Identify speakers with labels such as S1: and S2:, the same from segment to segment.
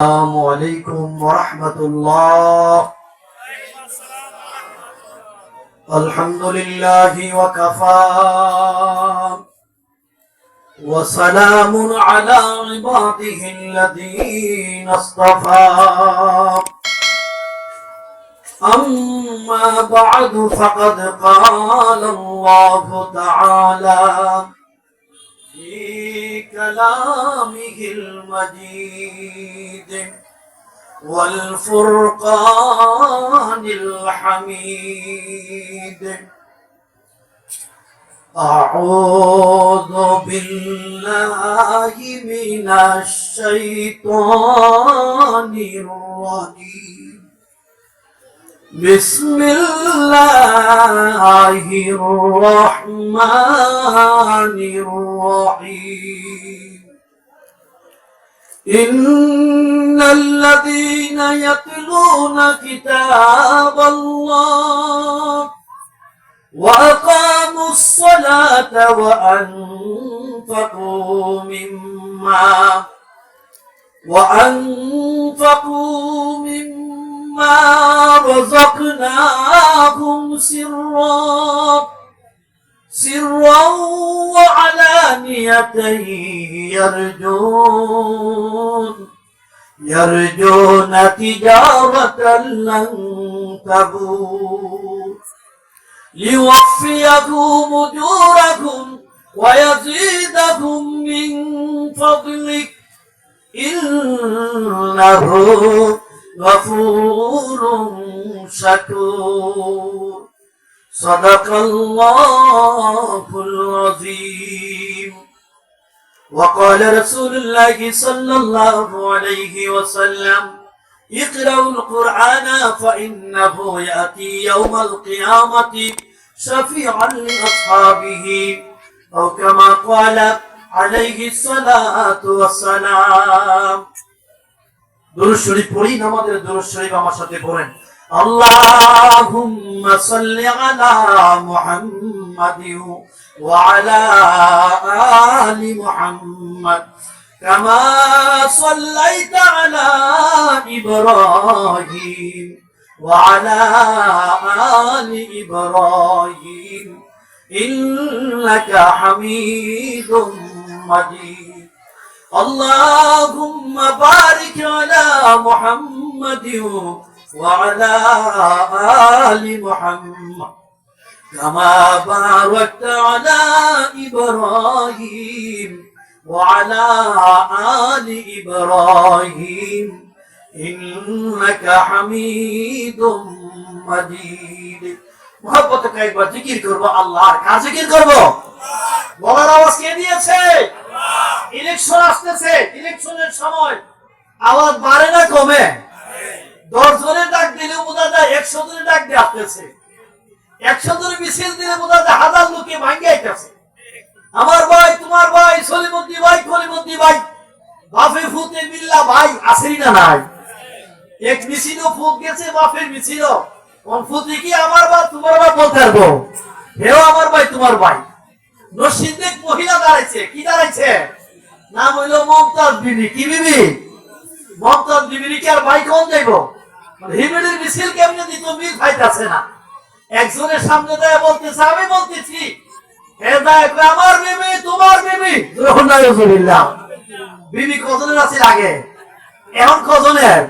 S1: السلام عليكم ورحمة الله. الحمد لله وكفى وسلام على عباده الذين اصطفى. أما بعد فقد قال الله تعالى في كلامه المجيد والفرقان الحميد. أعوذ بالله من الشيطان الرجيم. بسم الله الرحمن الرحيم. إن الذين يتلون كتاب الله وأقاموا الصلاة وأنفقوا مما رزقناهم سرا وعلانية يرجون تجارة لن تبور ليوفيهم أجورهم ويزيدهم من فضلك إنه غفور شكور. صدق الله العظيم. وقال رسول الله صلى الله عليه وسلم: اقرأوا القرآن فإنه يأتي يوم القيامة شفيعا لأصحابه أو كما قال عليه الصلاة والسلام. দুরূদ শরীফ পড়ি, আমাদের দুরূদ শরীফ আমার সাথে পড়েন। اللهم صل على محمد وعلى آل محمد كما صليت على إبراهيم وعلى آل إبراهيم إنك حميد مجيد. اللهم بارك على محمد وعلى آل محمد كما باركت على إبراهيم وعلى آل إبراهيم إنك حميد مجيد. محبت का एक बार जिक्र करबो, আল্লাহর কাছে জিকির করব। বলার আওয়াজ কে দিয়েছে? ইলেকশন আসতেছে, ইলেকশনের সময় আওয়াজ বাড়ে না কমে? 10 জনের ডাক দিলে বোঝা যায় 100 জনের ডাক দিয়ে আসতেছে। 100 জনের মিছিল দিলে বোঝা যায় 1000 লোকে ভাঙ্গে আইতাছে। আমার ভাই, তোমার ভাই, সলিমুদ্দি ভাই, কলিমুদ্দি ভাই, বাফে ফুতে বিল্লাহ ভাই আসেই না নাই? এক মিছিল ফুক গেছে, বাফের মিছিল। কোন ফুতে কি আমার ভাই তোমার ভাই বলতে পারবো? হেও আমার ভাই তোমার ভাই। নসিন্দেক মহিলা দাঁড়াইছে, কি দাঁড়াইছে? নাম হইল মমতাজ বিবি। কি বিবি? মমতাজ বিবি। কি আর ভাই কোন যাইব? হিমেলের মিছিল কেমনে দিত মিল খাইতেছে না। একজনের সামনে দাঁড়িয়ে বলতেছে, আমি বলতেছি, হে দাঁড়ায় আমার বিবি তোমার বিবি। আলহামদুলিল্লাহ। বিবি কজনের আছে আগে? এখন কজনের?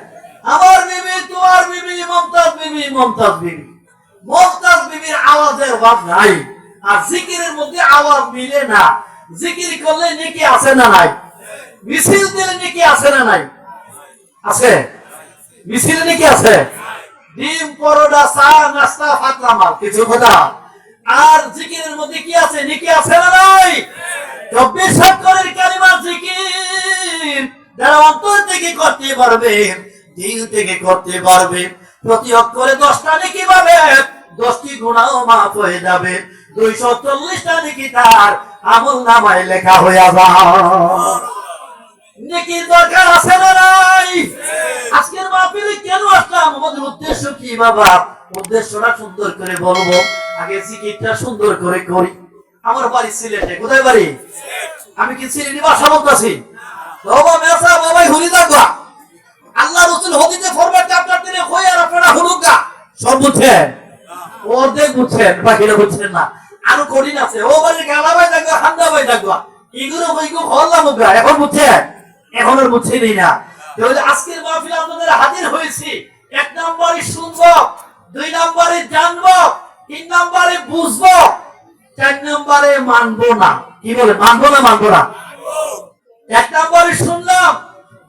S1: আমার বিবি তোমার বিবি, মমতাজ বিবি, মমতাজ বিবি। মমতাজ বিবির আওয়াজের অভাব নাই, আর জিকিরের মধ্যে আওয়াজ মিলে না। জিকির করলে নেকি আছে না নাই? মিছিল দিলে নেকি আছে না নাই? আছে। মিছিলে নেকি আছে? ডিম, পরোটা, চা, নাস্তা, ফাতরা মাল, কিছু কথা। আর জিকিরের মধ্যে কি আছে? নেকি আছে না নাই? 24 অক্ষরের কালিমা জিকির যারা অন্তর থেকে করতে পারবে, দিল থেকে করতে পারবে, প্রতি অক্ষরে 10টা নেকি পাবে, 10টি গুনাহ মাফ হয়ে যাবে, 240টা নেকি তার আমলনামায় লেখা হয়ে যাবে। নেকির দরকার আছে না নাই? আজকের মাহফিলে কেন আসলাম? আমাদের উদ্দেশ্য কি বাবা? উদ্দেশ্যটা সুন্দর করে বলবো, আগে জিকিরটা সুন্দর করে করি। আমার বাড়ি সিলেটে। কোথায় বাড়ি? আমি কি সিলেটি ভাষা বলতেছি? বাবা মেসা বাবাই হুলি থাকবা। আব্দুল হদিতে ফরমার চ্যাপ্টার 3 কই আর আপনারা হুলুকা সব বুঝছেন অর্ধেক বুঝছেন বাকিরা বুঝছেন না আরো কঠিন আছে ও বাড়ি গালাবাই থাকবে হান্দাবাই থাকবে এগুলো কইগো হল্লা মুগা এখন বুঝছেন এখন আর বুঝছেনই না তাহলে আজকের মাহফিলে আপনাদের হাজির হয়েছি এক নম্বরে শুনবো দুই নম্বরে জানবো তিন নম্বরে বুঝবো চার নম্বরে মানবো না কি বলে মানবো না মানবো না এক নম্বরে শুনলাম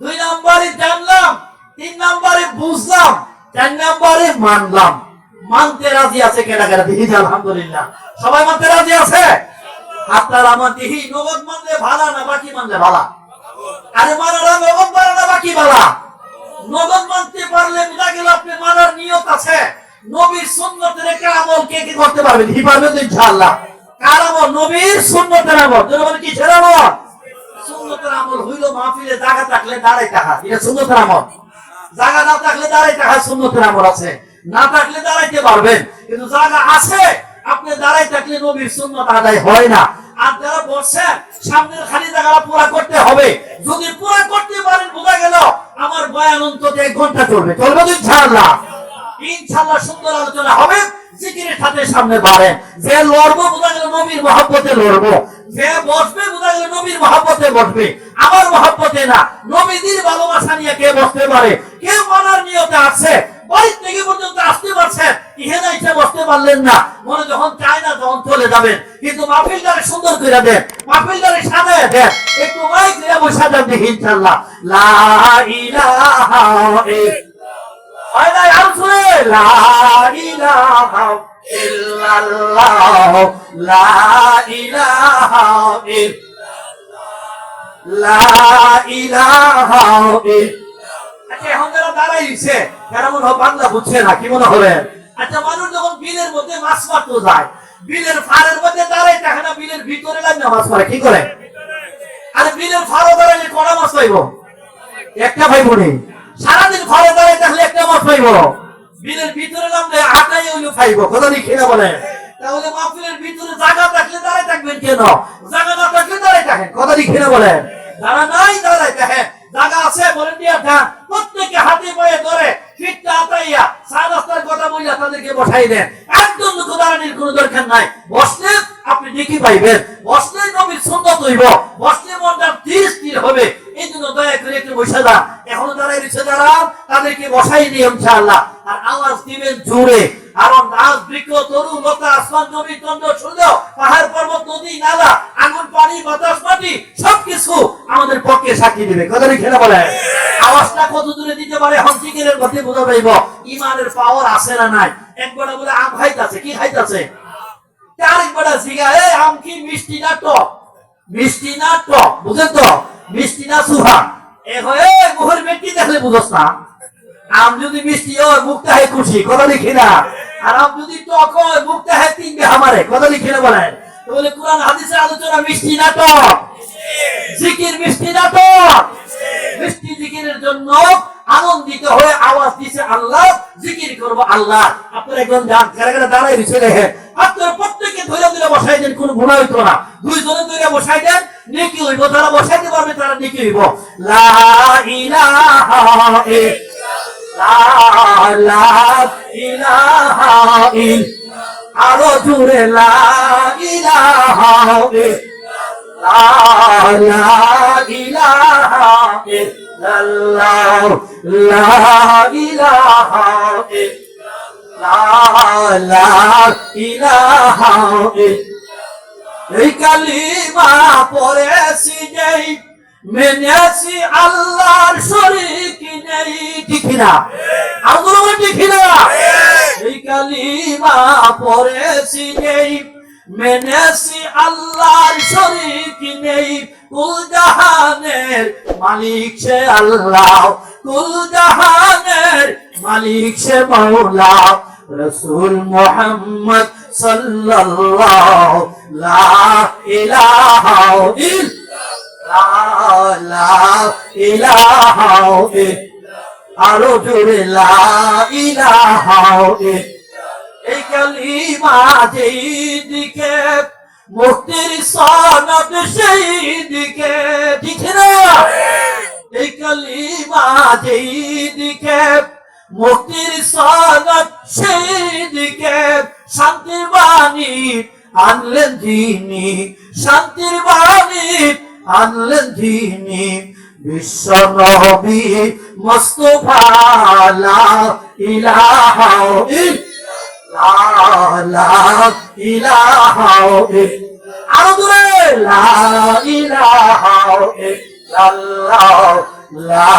S1: দুই নম্বরে জানলাম তিন নম্বরে বুঝলাম চার নম্বরে মানলাম মানতে রাজি আছে কেনা কেনা দেখি আলহামদুলিল্লাহ সবাই মানতে রাজি আছে আপনার আমার দেখি নগদ মানলে ভালো না বাকি মানলে ভালো আরে মানারা নগদ মানা না বাকি ভালো নগদ মানতে পারলে বোঝা গেল আপনি মানার নিয়ত আছে নবীর সুন্নতের একটা আমল কে কি করতে পারবেন কি পারবেন তো ইনশাআল্লাহ কার আমল নবীর সুন্নতের আমল যেমন কি ছেড়ে আমল সুন্নতের আমল হইল মাহফিলে জায়গা থাকলে দাঁড়াই থাকা এটা সুন্নতের আমল জায়গা না থাকলে দাঁড়াই থাকা সুন্নতের আমল আছে না থাকলে দাঁড়াইতে পারবেন কিন্তু জায়গা আছে আপনি দাঁড়াই থাকলে নবীর সুন্নত আদায় হয় না আর যারা বসছেন সামনের খালি জায়গাটা পুরা করতে হবে যদি পুরা করতে পারেন বোঝা গেল আমার বয়ান অন্তত 1 ঘন্টা চলবে চলবে তো ইনশাআল্লাহ ইনশাআল্লাহ সুন্দর আলোচনা হবে জিকিরের সাথে সামনে বাড়েন যে লড়বো বোঝা গেল নবীর মহব্বতে লড়বো যে বসবে বোঝা গেল নবীর মহব্বতে বসবে আমার মহব্বতে না নবীদের ভালোবাসা নিয়ে কে বসতে পারে কে মানার নিয়তে আছে বাড়ি থেকে পর্যন্ত আসতে পারছেন এখানে এসে বসতে পারলেন না মনে যখন চায় না তখন চলে যাবেন কিন্তু মাহফিলটারে সুন্দর করে দেন মাহফিলটারে সাজায় দেন একটু মাইক দিয়ে বসে যান দেখি ইনশাআল্লাহ লা ইলাহা ইল্লাল্লাহ লা ইলাহা লা ইলাহা আচ্ছা এখন যারা দাঁড়াইছে তারা মনে হয় বাংলা বুঝছে না কি মনে হবে আচ্ছা মানুষ যখন বিলের মধ্যে মাছ মারতে যায় বিলের ফাড়ের মধ্যে দাঁড়াই থাকে না বিলের ভিতরে লাগে মাছ মারে কি করে আরে বিলের ফাড়ে দাঁড়াইলে কটা মাছ পাইব একটা পাইব নেই সারাদিন ফাড়ে দাঁড়াই থাকলে একটা মাছ পাইব বিলের ভিতরে নামলে আটাই হইলো পাইব কথা লিখে না বলে তাহলে মাহফিলের ভিতরে জায়গা থাকলে দাঁড়াই থাকবেন কেন জায়গা না থাকলে দাঁড়াই থাকেন কথা লিখে না বলে দাঁড়া নাই দাঁড়াই থাকেন জায়গা আছে ভলেন্টিয়ার থাক প্রত্যেকে হাতে পায়ে ধরে ফিটটা আতাইয়া সারা রাস্তার কথা বইলা তাদেরকে বসাই দেন একদম লোক দাঁড়ানোর কোনো দরকার নাই বসলে আপনি দেখি পাইবেন বসলে নবীর সুন্নত হইব বসলে মনটা স্থির হবে এই জন্য দয়া করে একটু বসে যান এখনো দাঁড়াই রয়েছে যারা তাদেরকে বসাই দিই ইনশাআল্লাহ আর আওয়াজ দিবেন জোরে আর গাছ বৃক্ষ তরু লতা আসমান জমি চন্দ্র সূর্য পাহাড় পর্বত নদী নালা আগুন পানি বাতাস মাটি সবকিছু আমাদের পক্ষে সাক্ষী দিবে কথা লিখে না বলে আওয়াজটা কত দূরে দিতে পারে হন্তিকের গতি বোঝা যাইব ইমানের পাওয়ার আছে না নাই একবার বলে আম খাইতাছে কি খাইতাছে আরেকবার জিগা এই আম কি মিষ্টি না টক মিষ্টি না টক বুঝেন তো মিষ্টি না সুহা এ হয়ে মুখের ব্যক্তি দেখলে বুঝছ না আম যদি মিষ্টি হয় মুখটা হয় খুশি কথা লিখি না আর আম যদি টক হয় মুখটা হয় তিনবে আমারে কথা লিখি না বলেন বলে কোরআন হাদিসের আলোচনা মিষ্টি না টক জিকির মিষ্টি না টক মিষ্টি জিকিরের জন্য আনন্দিত হয়ে আওয়াজ দিছে আল্লাহ জিকির করব আল্লাহ আপনারা একজন দাঁড়াই রয়েছে দেখেন আপনারা প্রত্যেকে ধরে ধরে বসাই দেন কোনো গুনাহ হইতো না দুইজনে ধরে বসাই দেন নেকি হইব যারা বসাইতে পারবে তারা নেকি হইব লা ইলাহা ইলাহা আরো জুড়ে লা ইলাহা ইলাহা ইল্লাল্লাহ লা ইলাহা ইলাহা এই কালিমা পড়েছি যেই মেনেছি আল্লাহর শরীক নেই ঠিক না আল্লাহ ঠিক না এই কালিমা পড়েছি যেই মেনেছি আল্লাহর শরীক নেই কুল জাহানের মালিক সে আল্লাহ কুল জাহানের মালিক সে মাওলা রাসূল মুহাম্মদ সাল্লাল্লাহু লা ইলাহা ইল্লাল্লাহ লা ইলাহা ইল্লাল্লাহ আরো জোরে লা ইলাহা এই কালিমা যেই দিকে মুক্তির সনদ সেই দিকে ঠিক না এই কালিমা যেই দিকে মুক্তির সনদ সেই দিকে শান্তির বাণী আনলেন যিনি শান্তির বাণী আনলেন যিনি বিশ্ব নবী মুস্তাফা লা ইলাহা ইলাহা আরো দূরে লা ইলাহা ইল্লাল্লাহ লা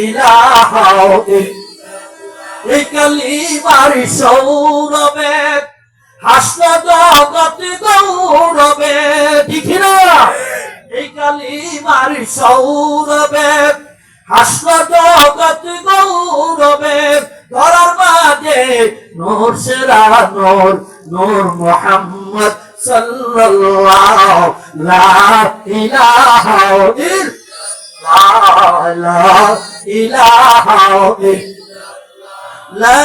S1: ইলাহা এই কালিমার সৌরভে হাসলো জগৎ গৌরবে ঠিক না এই কালিমার সৌরভে হাসলো জগৎ গৌরবে ধরার মাঝে নূর সেরা নূর নূর মুহাম্মদ সাল্লাল্লাহু লা ইলাহা ইল্লাল্লাহ লা ইলাহা লা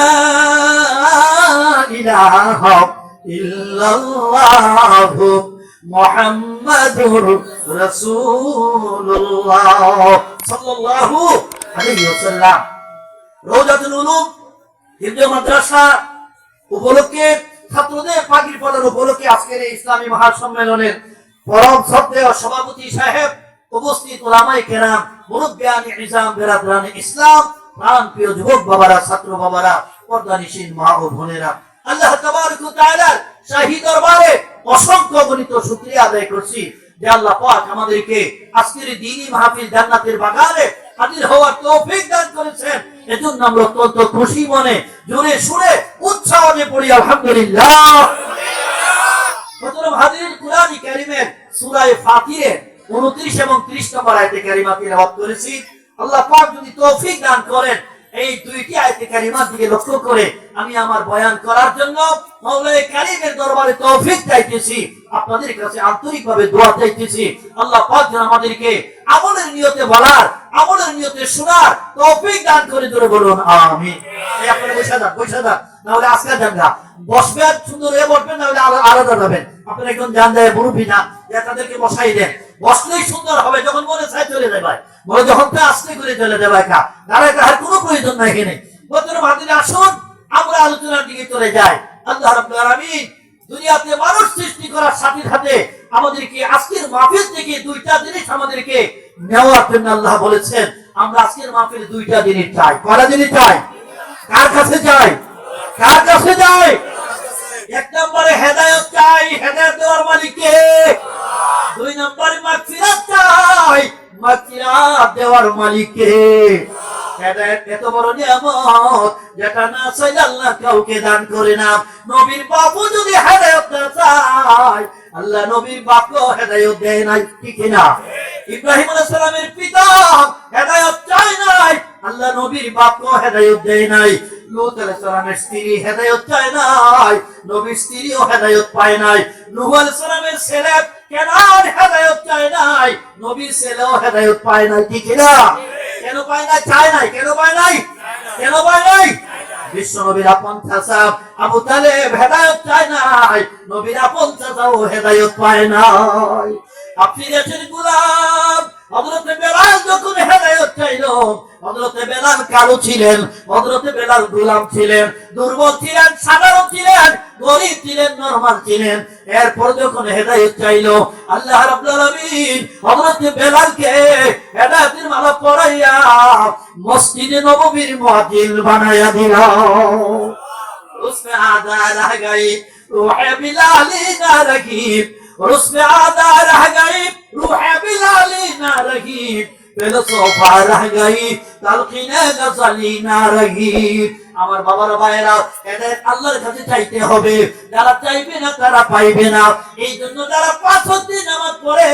S1: ইলাহা ইল্লাল্লাহ মুহাম্মাদুর রাসূলুল্লাহ সাল্লাল্লাহু আলাইহি ওয়াসাল্লাম রওজাতুল উলুম হিফজ মাদ্রাসা উপলক্ষে ছাত্রদের পাগড়ি পরার উপলক্ষে আজকের এই ইসলামী মহাসম্মেলনের পরম শ্রদ্ধেয় সভাপতি সাহেব উপস্থিত উলামায়ে কেরাম মুরব্বিয়ান নিজাম বেরাদরান ইসলাম প্রাণপ্রিয় যুবক বাবারা ছাত্র বাবারা পর্দানিশীন মা ও বোনেরা আল্লাহ তাবারক ওয়া তাআলার শাহী দরবারে অসংখ্য গণিত শুকরিয়া আদায় করছি যে আল্লাহ পাক আমাদেরকে আজকের দ্বীনি মাহফিল জান্নাতের বাগানে হাজির হওয়ার তৌফিক দান করেছেন এজন্য আমরা অত্যন্ত খুশি মনে জোরে সুরে উচ্ছ্বাসে পড়ি আলহামদুলিল্লাহ। মুহতারাম হাজিরিন কুরআনী কারীমের সূরা ফাতিরের 29 এবং 30 নম্বর আয়াতে কারিমা তিলাওয়াত করেছি। আল্লাহ পাক যদি তৌফিক দান করেন এই দুইটি আয়াতে কারিমার দিকে লক্ষ্য করে আমি আমার বয়ান করার জন্য মাওলায়ে কারীমের দরবারে তৌফিক চাইতেছি, আপনাদের কাছে আন্তরিকভাবে দোয়া চাইতেছি আল্লাহ পাক যেন আমাদেরকে আমলের নিয়তে বলার আমলের নিয়তে শোনার তৌফিক দান করে ধরে বলুন আমিন। এই আপনারা বসে যান না হলে আজকে যান না বসবেন সুন্দর হয়ে বসবেন না হলে আলাদা যাবেন। আপনারা একজন জান যায় মুরব্বি না যে তাদেরকে বসাই দেন, বসলেই সুন্দর হবে, যখন মনে চায় চলে যাবে বলে যখন আস্তে করে চলে যাবে একা দাঁড়ায় তাহার কোনো প্রয়োজন নাই এখানে। বর্তমানে ভাতিরা আসুন আমরা আলোচনার দিকে চলে যাই। আল্লাহ রাব্বুল আলামিন দুনিয়াতে মানুষ সৃষ্টি করার সাথে সাথে আমাদেরকে আজকের মাহফিল থেকে দুইটা জিনিস আমাদেরকে নেওয়ার জন্য আল্লাহ বলেছেন। আমরা আজকের মাহফিলে দুইটা জিনিস চাই। কয়টা জিনিস চাই? কার কাছে চাই? কার কাছে চাই? এক নম্বরে হেদায়েত চাই, হেদায়েত দেওয়ার মালিক কে? দুই নম্বরে মাগফিরাত চাই, মাগফিরাত দেওয়ার মালিক কে? হেদায়েত এত বড় নিয়ামত যেটা না চাইলে আল্লাহ কাউকে দান করে না। নবীর বাপও যদি হেদায়েত না চায় আল্লাহ নবীর বাপকেও হেদায়েত দেয় নাই, ঠিক না? ইব্রাহিম আলাইহিস সালামের পিতা হেদায়েত চায় নাই, আল্লাহ নবীর বাপকেও হেদায়েত দেয় নাই। লূত আলাইহিস সালামের স্ত্রী হেদায়েত চায় নাই, নবীর স্ত্রীও হেদায়েত পায় নাই। নূহ আলাইহিস সালামের ছেলে কেনান হেদায়েত চায় নাই, নবীর ছেলেও হেদায়েত পায় নাই, ঠিক না? কেন পায় নাই? চায় নাই। কেন পায় নাই? কেন পায় নাই? বিশ্ব নবীর আপন চাচা আবু তালেব হেদায়েত চায় নাই, নবীর আপন চাচাও হেদায়েত পায় নাই। আপনি দেশের গোলাম হযরত বেলাল যখন হেদায়েত চাইল, হযরত বেলাল কালো ছিলেন, হযরত বেলাল গোলাম ছিলেন, দুর্বল ছিলেন, সাধারণ ছিলেন, গরীব ছিলেন, নরমাল ছিলেন। এরপর যখন হেদায়েত চাইল আল্লাহ রাব্বুল আলামিন হযরত বেলালকে হেদায়েতের মালা পরাইয়া মসজিদে নববীর মুয়াজ্জিন বানায়া দিল। উসমে আদা রহ গই রূহে বিলালি না রগীব, उसमें आधा रह गई रूह बिलाली ना रही, फिलसफा रह गई तलकीने गजली ना रही। আমার বাবারা ভাইরা হেদায়েত আল্লাহর কাছে চাইতে হবে, যারা চাইবে না তারা পাইবে না। এই জন্য যারা 5 ওয়াক্ত নামাজ পড়ে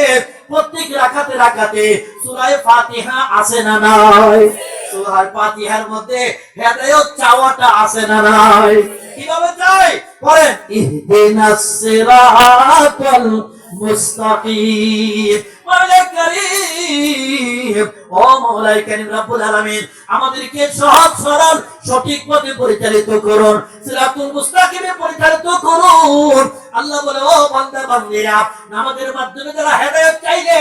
S1: প্রত্যেক রাকাতে রাকাতে সূরা ফাতিহা আছে না নাই? সূরা ফাতিহার মধ্যে হেদায়েত চাওয়াটা আছে না নাই? কিভাবে চাই? পড়েন ইহদিনাস সিরাতাল মুস্তাকিম মাওলা কারীম, ও মাওলা কারীম রব্বুল আলামিন, আমাদেরকে সহজ সরল সঠিক পথে পরিচালিত করুন, সিরাতুল মুস্তাকিমে পরিচালিত করুন। আল্লাহ বলে, ও বান্দা বান্দীরা, নামাজের মাধ্যমে যারা হেদায়েত চাইলে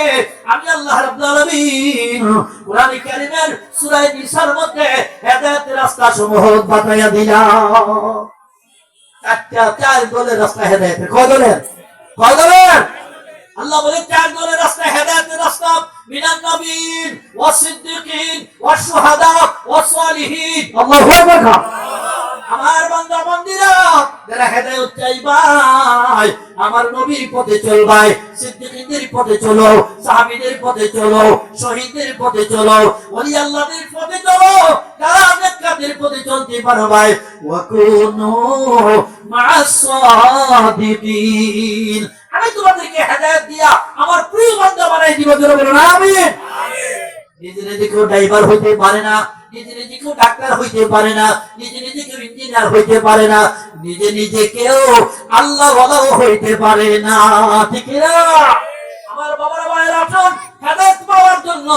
S1: আমি আল্লাহ রাব্বুল আলামিন কোরআন কারীমের সূরা নিসার মধ্যে হেদায়েতের রাস্তা সমূহ বাতাইয়া দিলাম। চার দলের রাস্তা হেদায়েতের। কয় দলের? আল্লাহ বলে 4 দলের রাস্তা হেদায়েতের রাস্তা, মিনান নবীন ওয়াস সিদ্দিকিন ওয়াস শুহাদা ওয়াস সালিহিন। আল্লাহু আকবার। আমার বান্দা বান্দীরা যারা হেদায়েত চাইবাই, আমার নবীর পথে চলবাই, সিদ্দিকীদের পথে চলো, সাহাবীদের পথে চলো, শহীদদের পথে চলো, ওলি আল্লাহদের পথে চলো, যারা নেককারদের পথে চলতে পারবাই, ওয়া কুনু মা'আস সাদিকিন। আমি তোমাদেরকে হেদায়েত দিয়া আমার প্রিয় বান্দা বানাই দিব। জোরে বলুন আমিন। নিজে কেউ ড্রাইভার হইতে পারে না, নিজে কেউ ডাক্তার হইতে পারে না, নিজে কেউ ইঞ্জিনিয়ার হইতে পারে না, নিজে কেউ আল্লাহ ওয়ালাও হইতে পারে না, ঠিক না? আমার বাবার ভাইয়ের আসুন, হেদায়েত পাওয়ার জন্য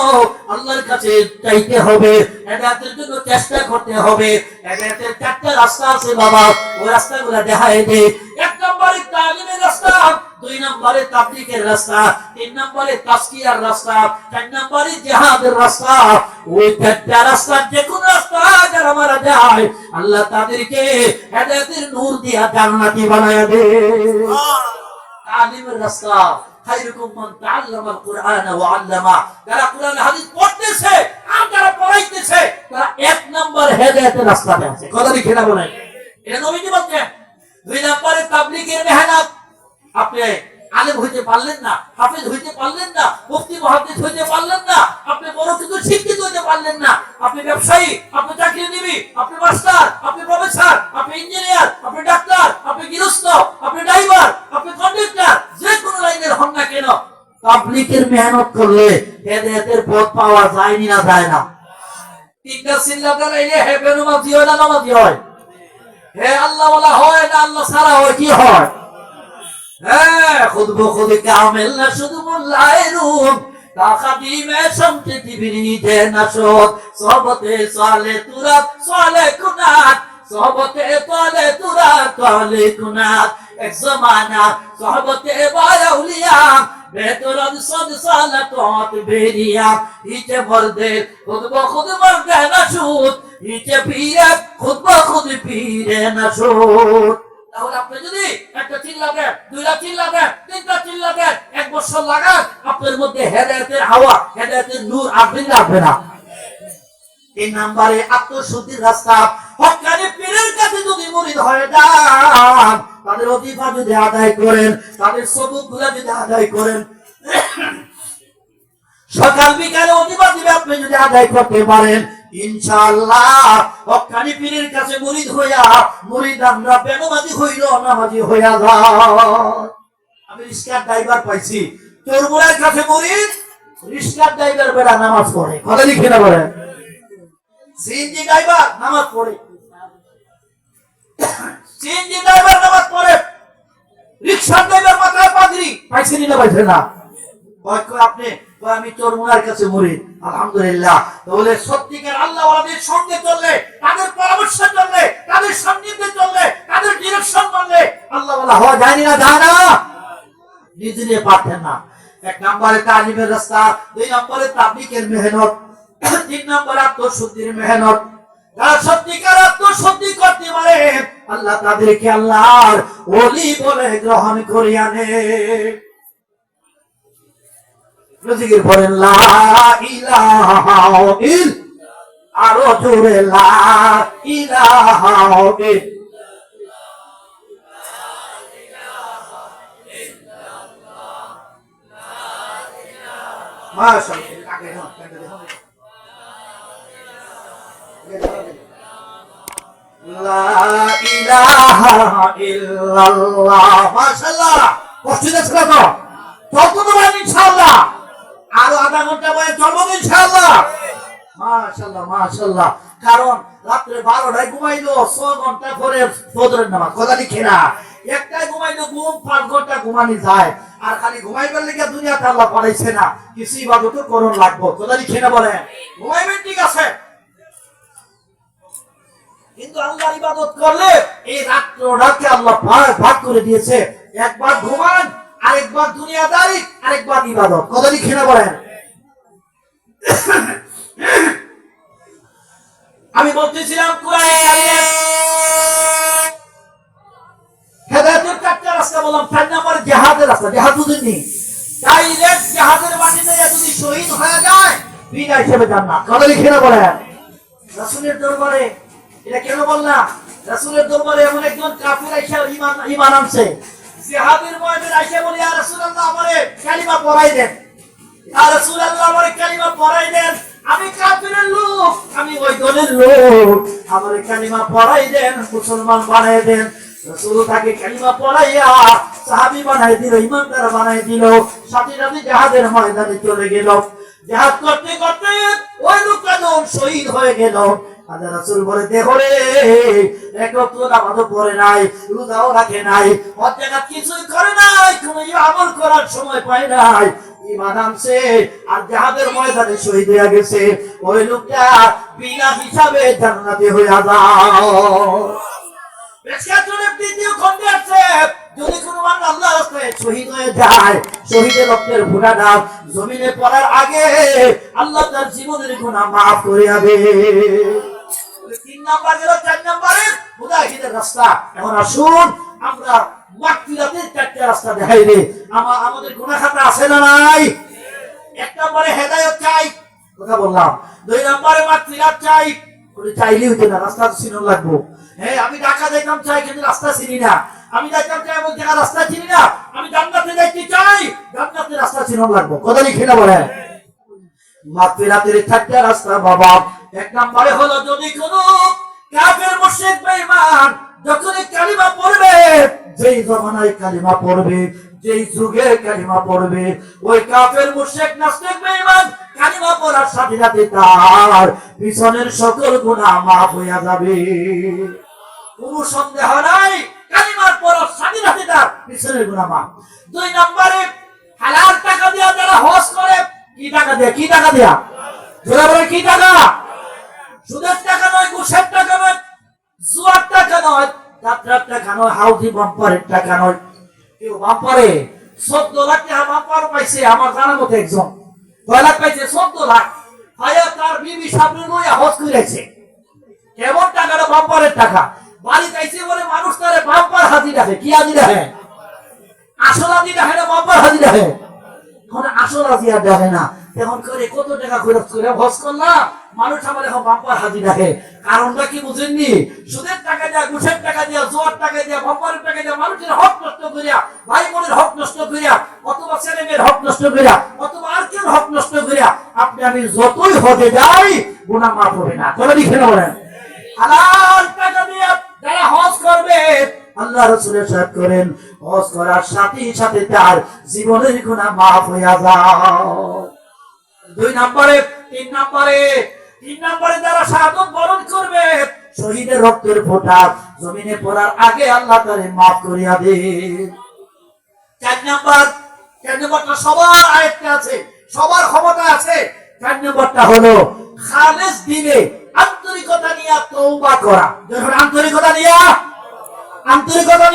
S1: আল্লাহর কাছে চাইতে হবে, হেদায়েতের জন্য চেষ্টা করতে হবে। হেদায়েতের 4টা রাস্তা আছে বাবা, ওই রাস্তাগুলো দেখায় দে। 1 নম্বরে তালিমের রাস্তা, 2 নম্বরে তাবলীগের রাস্তা, 3 নম্বরে তাসকিয়ার রাস্তা, 4 নম্বরে জিহাদের রাস্তা। ওই 4টা রাস্তা যে কোন রাস্তা যারা মারা যায়, আল্লাহ তাদেরকে হেদায়েতের নূর দিয়া জান্নাতি বানায়া দেয়। তালিমের রাস্তা, খায়রুকুম মান তাআল্লামাল কুরআন ওয়া আল্লামা, যারা কুরআন হাদিস পড়তেছে আর যারা পড়াইতেছে, তারা 1 নম্বর হেদায়েতের রাস্তাতে আছে। কথা লিখে না বলেন, এটা নবীজি বলেন। 2 নম্বরে তাবলীগের মেহনত, আপনি আলেম হইতে পারলেন না, হাফেজ হইতে পারলেন না, মুফতি মুহাদ্দিস হইতে পারলেন না, আপনি বড় কিছু শিক্ষিত হইতে পারলেন না, আপনি ব্যবসায়ী, আপনি চাকরিজীবী, আপনি মাস্টার, আপনি প্রফেসর, আপনি ইঞ্জিনিয়ার, আপনি ডাক্তার, আপনি গৃহস্থ, আপনি ড্রাইভার, আপনি কন্ডাক্টর, যে কোনো লাইনের হন না কেন, তাবলীগের মেহনত করলে হেদায়েতের পথ পাওয়া যায় না, যায় না। 3টা সিল্লাতে লাইলে হে বেনামাজি হয় না নামাজি হয়, হে আল্লাহ ওয়ালা হয় না আল্লাহ ছাড়া হয়, কি হয়? खुद ब खुद कामिल न शुद्ध मुल्लाए रूम ताकदीमे शम्ते तिबरी जे नशोद सोहबते साले तुरत साले कुनात सोहबते ताले तुरत ताले कुनात एक ज़माना सोहबते बायौलिया बेतरद सद साल तोत बेरिया हीचे मर्दे खुद ब खुद मर्दे नशूद हीचे पीरे खुद ब खुद पीरे नशूद। তাহলে আপনি যদি একটা চিল লাগান, 2টা চিল লাগান, 3টা চিল লাগান, 1 বছর লাগান, আপনার মধ্যে হেদায়েতের হাওয়া, হেদায়েতের নূর আসবে না। 3 নম্বরে আত্মশুদ্ধির রাস্তা, হক্কানি পীরের কাছে যদি মুরিদ হয়ে যান, তাদের ওজিফা যদি আদায় করেন, তাদের সবুকগুলো যদি আদায় করেন, সকাল বিকালে ওজিফা দিবে আপনি যদি আদায় করতে পারেন, ইনশাআল্লাহ হক্কানি পীরের কাছে মুরিদ হইয়া মুরিদ আমরা বেনামাজি হইল নামাজি হইয়া যায়। আমি রিক্সার ড্রাইভার পাইছি, চোরমুড়ার কাছে মুরিদ, রিক্সার ড্রাইভার বেড়া নামাজ পড়ে। কথা লিখে না বলেন, সিএনজি ড্রাইভার নামাজ পড়ে, সিএনজি ড্রাইভার নামাজ পড়ে, রিক্সার ড্রাইভার মাথায় পাগড়ি পাইছেন না পাইছেন না? আপনি আমি চোরমুনার কাছে মুরিদ, আলহামদুলিল্লাহ। তাহলে সত্যিকার আল্লাহ ওয়ালাদের সঙ্গে চললে, তাদের পরামর্শ চললে, তাদের সান্নিধ্যে চললে, তাদের ডিরেকশন মানলে আল্লাহ ওয়ালা হওয়া যায় না, যায় না? নিজে পারতেন না। 1 নম্বরে তালিমের রাস্তা, 2 নম্বরে তাবলীগের মেহনত, 3 নম্বরে আত্মশুদ্ধির মেহনত। যারা সত্যিকার আত্মশুদ্ধি করতে পারে, আল্লাহ তাদেরকে আল্লাহর ওলি বলে গ্রহণ করিয়া নেয়। জিকির করেন লা ইলাহা ইল্লাল্লাহ, আরো জোরে লা ইলাহা ইল্লাল্লাহ, মাশাআল্লাহ। লা ইলাহা ইল্লাল্লাহ, মাশাআল্লাহ। কষ্ট দিচ্ছ না তো? কত তোমার ইনশাআল্লাহ আরো আধা ঘন্টা পরে চলবো ইনশাআল্লাহ। মাশাআল্লাহ মাশাআল্লাহ। কারণ রাত্রে 12টায় ঘুমাইলো, 6 ঘন্টা পরে ফজরের নামাজ। কথা লিখে না, একটাই ঘুমাইলো, ঘুম 5 ঘন্টা ঘুমানি যায়। আর খালি ঘুমাইবার লেগে দুনিয়াতে আল্লাহ পাঠাইছে না, কিছু ইবাদত করণ লাগবো। কথা লিখে না বলেন, ঘুমাইবেন ঠিক আছে, কিন্তু আল্লাহর ইবাদত করলে এই রাত্রটাকে আল্লাহ ভাগ করে দিয়েছে, একবার ঘুমান, আরেকবার দুনিয়াদারি, আরেকবার ইবাদত। কথা লিখে না বলেন। আমি বলতেছিলাম কোরআনে হেদায়েতের চারটা রাস্তা বললাম, 4 নম্বরে জিহাদের রাস্তা। জিহাদ বুঝেননি? ডাইরেক্ট জিহাদের মাটিতে যদি শহীদ হয়ে যায় বিনা হিসেবে জান্নাত। কথা লিখে না বলেন। রাসূলের দরবারে, এটা কেন বললাম, রাসূলের দরবারে এমন একজন কাফির আইসা ঈমান আনছে, জিহাদের ময়দানে আইসা বলে, ইয়া রাসূলুল্লাহ আমারে কালিমা পড়াই দেন, ইয়া রাসূলুল্লাহ আমারে কালিমা পড়াই দেন, আমি কাফিরের লোক, আমি ওই দলের লোক, আমারে কালিমা পড়াই দেন, মুসলমান বানাই দেন। রাসূল তাকে কালিমা পড়াইয়া সাহাবী বানাই দিল, ঈমানদার বানাই দিল, সাথে সাথে জিহাদের ময়দানে চলে গেল। জিহাদ করতে করতে ওই লোকটা যখন শহীদ হয়ে গেল, আল্লাহ রাসূল বলে, দেখো রে, এক ওয়াক্ত নামাজও পড়ে নাই, রোজাও রাখে নাই, হজ যাকাত কিছুই করে নাই, কোনো আমল করার সময় পায় নাই, ঈমান আনছে আর জিহাদের ময়দানে শহীদ হয়ে গেছে, ওই লোকটা বিনা হিসাবে জান্নাতে হয়ে যায়। দ্বিতীয় খণ্ডে আছে, যদি কোনো মানুষ আল্লাহর রাস্তায় শহীদ হয়ে যায়, শহীদের রক্তের ফোঁটাটা জমিনে পড়ার আগে আল্লাহ তার জীবনের গুনাহ মাফ করে দেবে। 3 নাম্বার গেল, 4 নম্বরে মুজাহিদের রাস্তা। এখন আসুন আমরা মাগফিরাতের 4টা রাস্তা দেখাই রে। আমাদের গুনাহ খাতা আছে না নাই? 1 নম্বরে হেদায়েত চাই, কথা বললাম। 2 নম্বরে মাগফিরাত চাই, বলে চাইলেই হতো না, রাস্তা চিনন লাগবো। হ্যাঁ, আমি ঢাকা যাইতাম চাই, কিন্তু রাস্তা চিনি না। আমি যাইতাম চাই, এমন জায়গা রাস্তা চিনি না। আমি জান্নাতে যাইতে চাই, জান্নাতের রাস্তা চিনন লাগবো। কথা লিখে না বলে। মাগফিরাতের 4টা রাস্তা বাবা। 1 নম্বরে হলো, যদি কোনো কাফের মুশরিক বেঈমান যখনই কালিমা পড়বে, যেই জমানায় কালিমা পড়বে, যেই যুগে কালিমা পড়বে, ওই কাফের মুশরিক নাস্তিক বেঈমান কালিমা পড়ার সাথে সাথে তার পিছনের সকল গুনাহ মাফ হয়ে যাবে। কোনো সন্দেহ নাই, কালিমার পড়ার সাথে সাথে তার পিছনের গুনাহ মাফ। 2 নম্বরে হালাল টাকা দিয়া যারা হজ করে, কি টাকা দিয়া? কি টাকা দিয়া? জোরে বলে, কি টাকা? সুদের টাকা নয়, ঘুষের টাকা নয়, জুয়ার টাকা নয়, যাত্রার টাকা নয়, হাউজি বাম্পারের টাকা নয়। কেউ বাম্পারে 14 লাখ টাকা বাম্পার পাইছে, আমার জানার মতো একজন 6 লাখ পাইছে, 14 লাখ ভাইয়া তার বিবি সামনে লইয়া হজ করেছে। কেমন টাকাটা? বাম্পারের টাকা। বাড়ি চাইছে বলে মানুষ তারে বাম্পার হাজি রাখে। কি হাজি রাখে? আসল হাজি রাখে না, বাম্পার হাজি রাখে। এখন আসল হাজি আর দেখে না, এখন করে কত টাকা খরচ করে হজ করলাম, মানুষ আমার এখন বাম্পার হাজি রাখে। কারণটা কি বুঝেননি? সুদের টাকা দিয়া, ঘুষের টাকা দিয়া, জোয়ার টাকা দিয়া, বাম্পারের টাকা দিয়া মানুষের হক নষ্ট করিয়া, ভাই বোনের হক নষ্ট করিয়া, অথবা ছেলে মেয়ের হক নষ্ট করিয়া, অথবা আর কেউ হক নষ্ট করিয়া আপনি আমি যতই হজে যাই, গুনাহ মাফ হবে না। কথা লিখে না বলেন। হালাল টাকা দিয়া যারা হজ করবে, আল্লাহ রাসূল ইরশাদ করেন, হজ করার সাথে সাথে তার জীবনের গুনাহ মাফ হয়ে যায়। 2 নম্বরে, 3 নম্বরে যারা শাহাদাত বরণ করবে, শহীদের রক্তের ফোঁটা জমিনে পড়ার আগে আল্লাহ তারে মাফ করিয়া দেন। 4 নম্বরটা সবার আয়াতে আছে, সবার ক্ষমতা আছে। 4 নম্বরটা হলো খালেস দিলে আন্তরিকতা নিয়ে তওবা করা। যখন আন্তরিকতা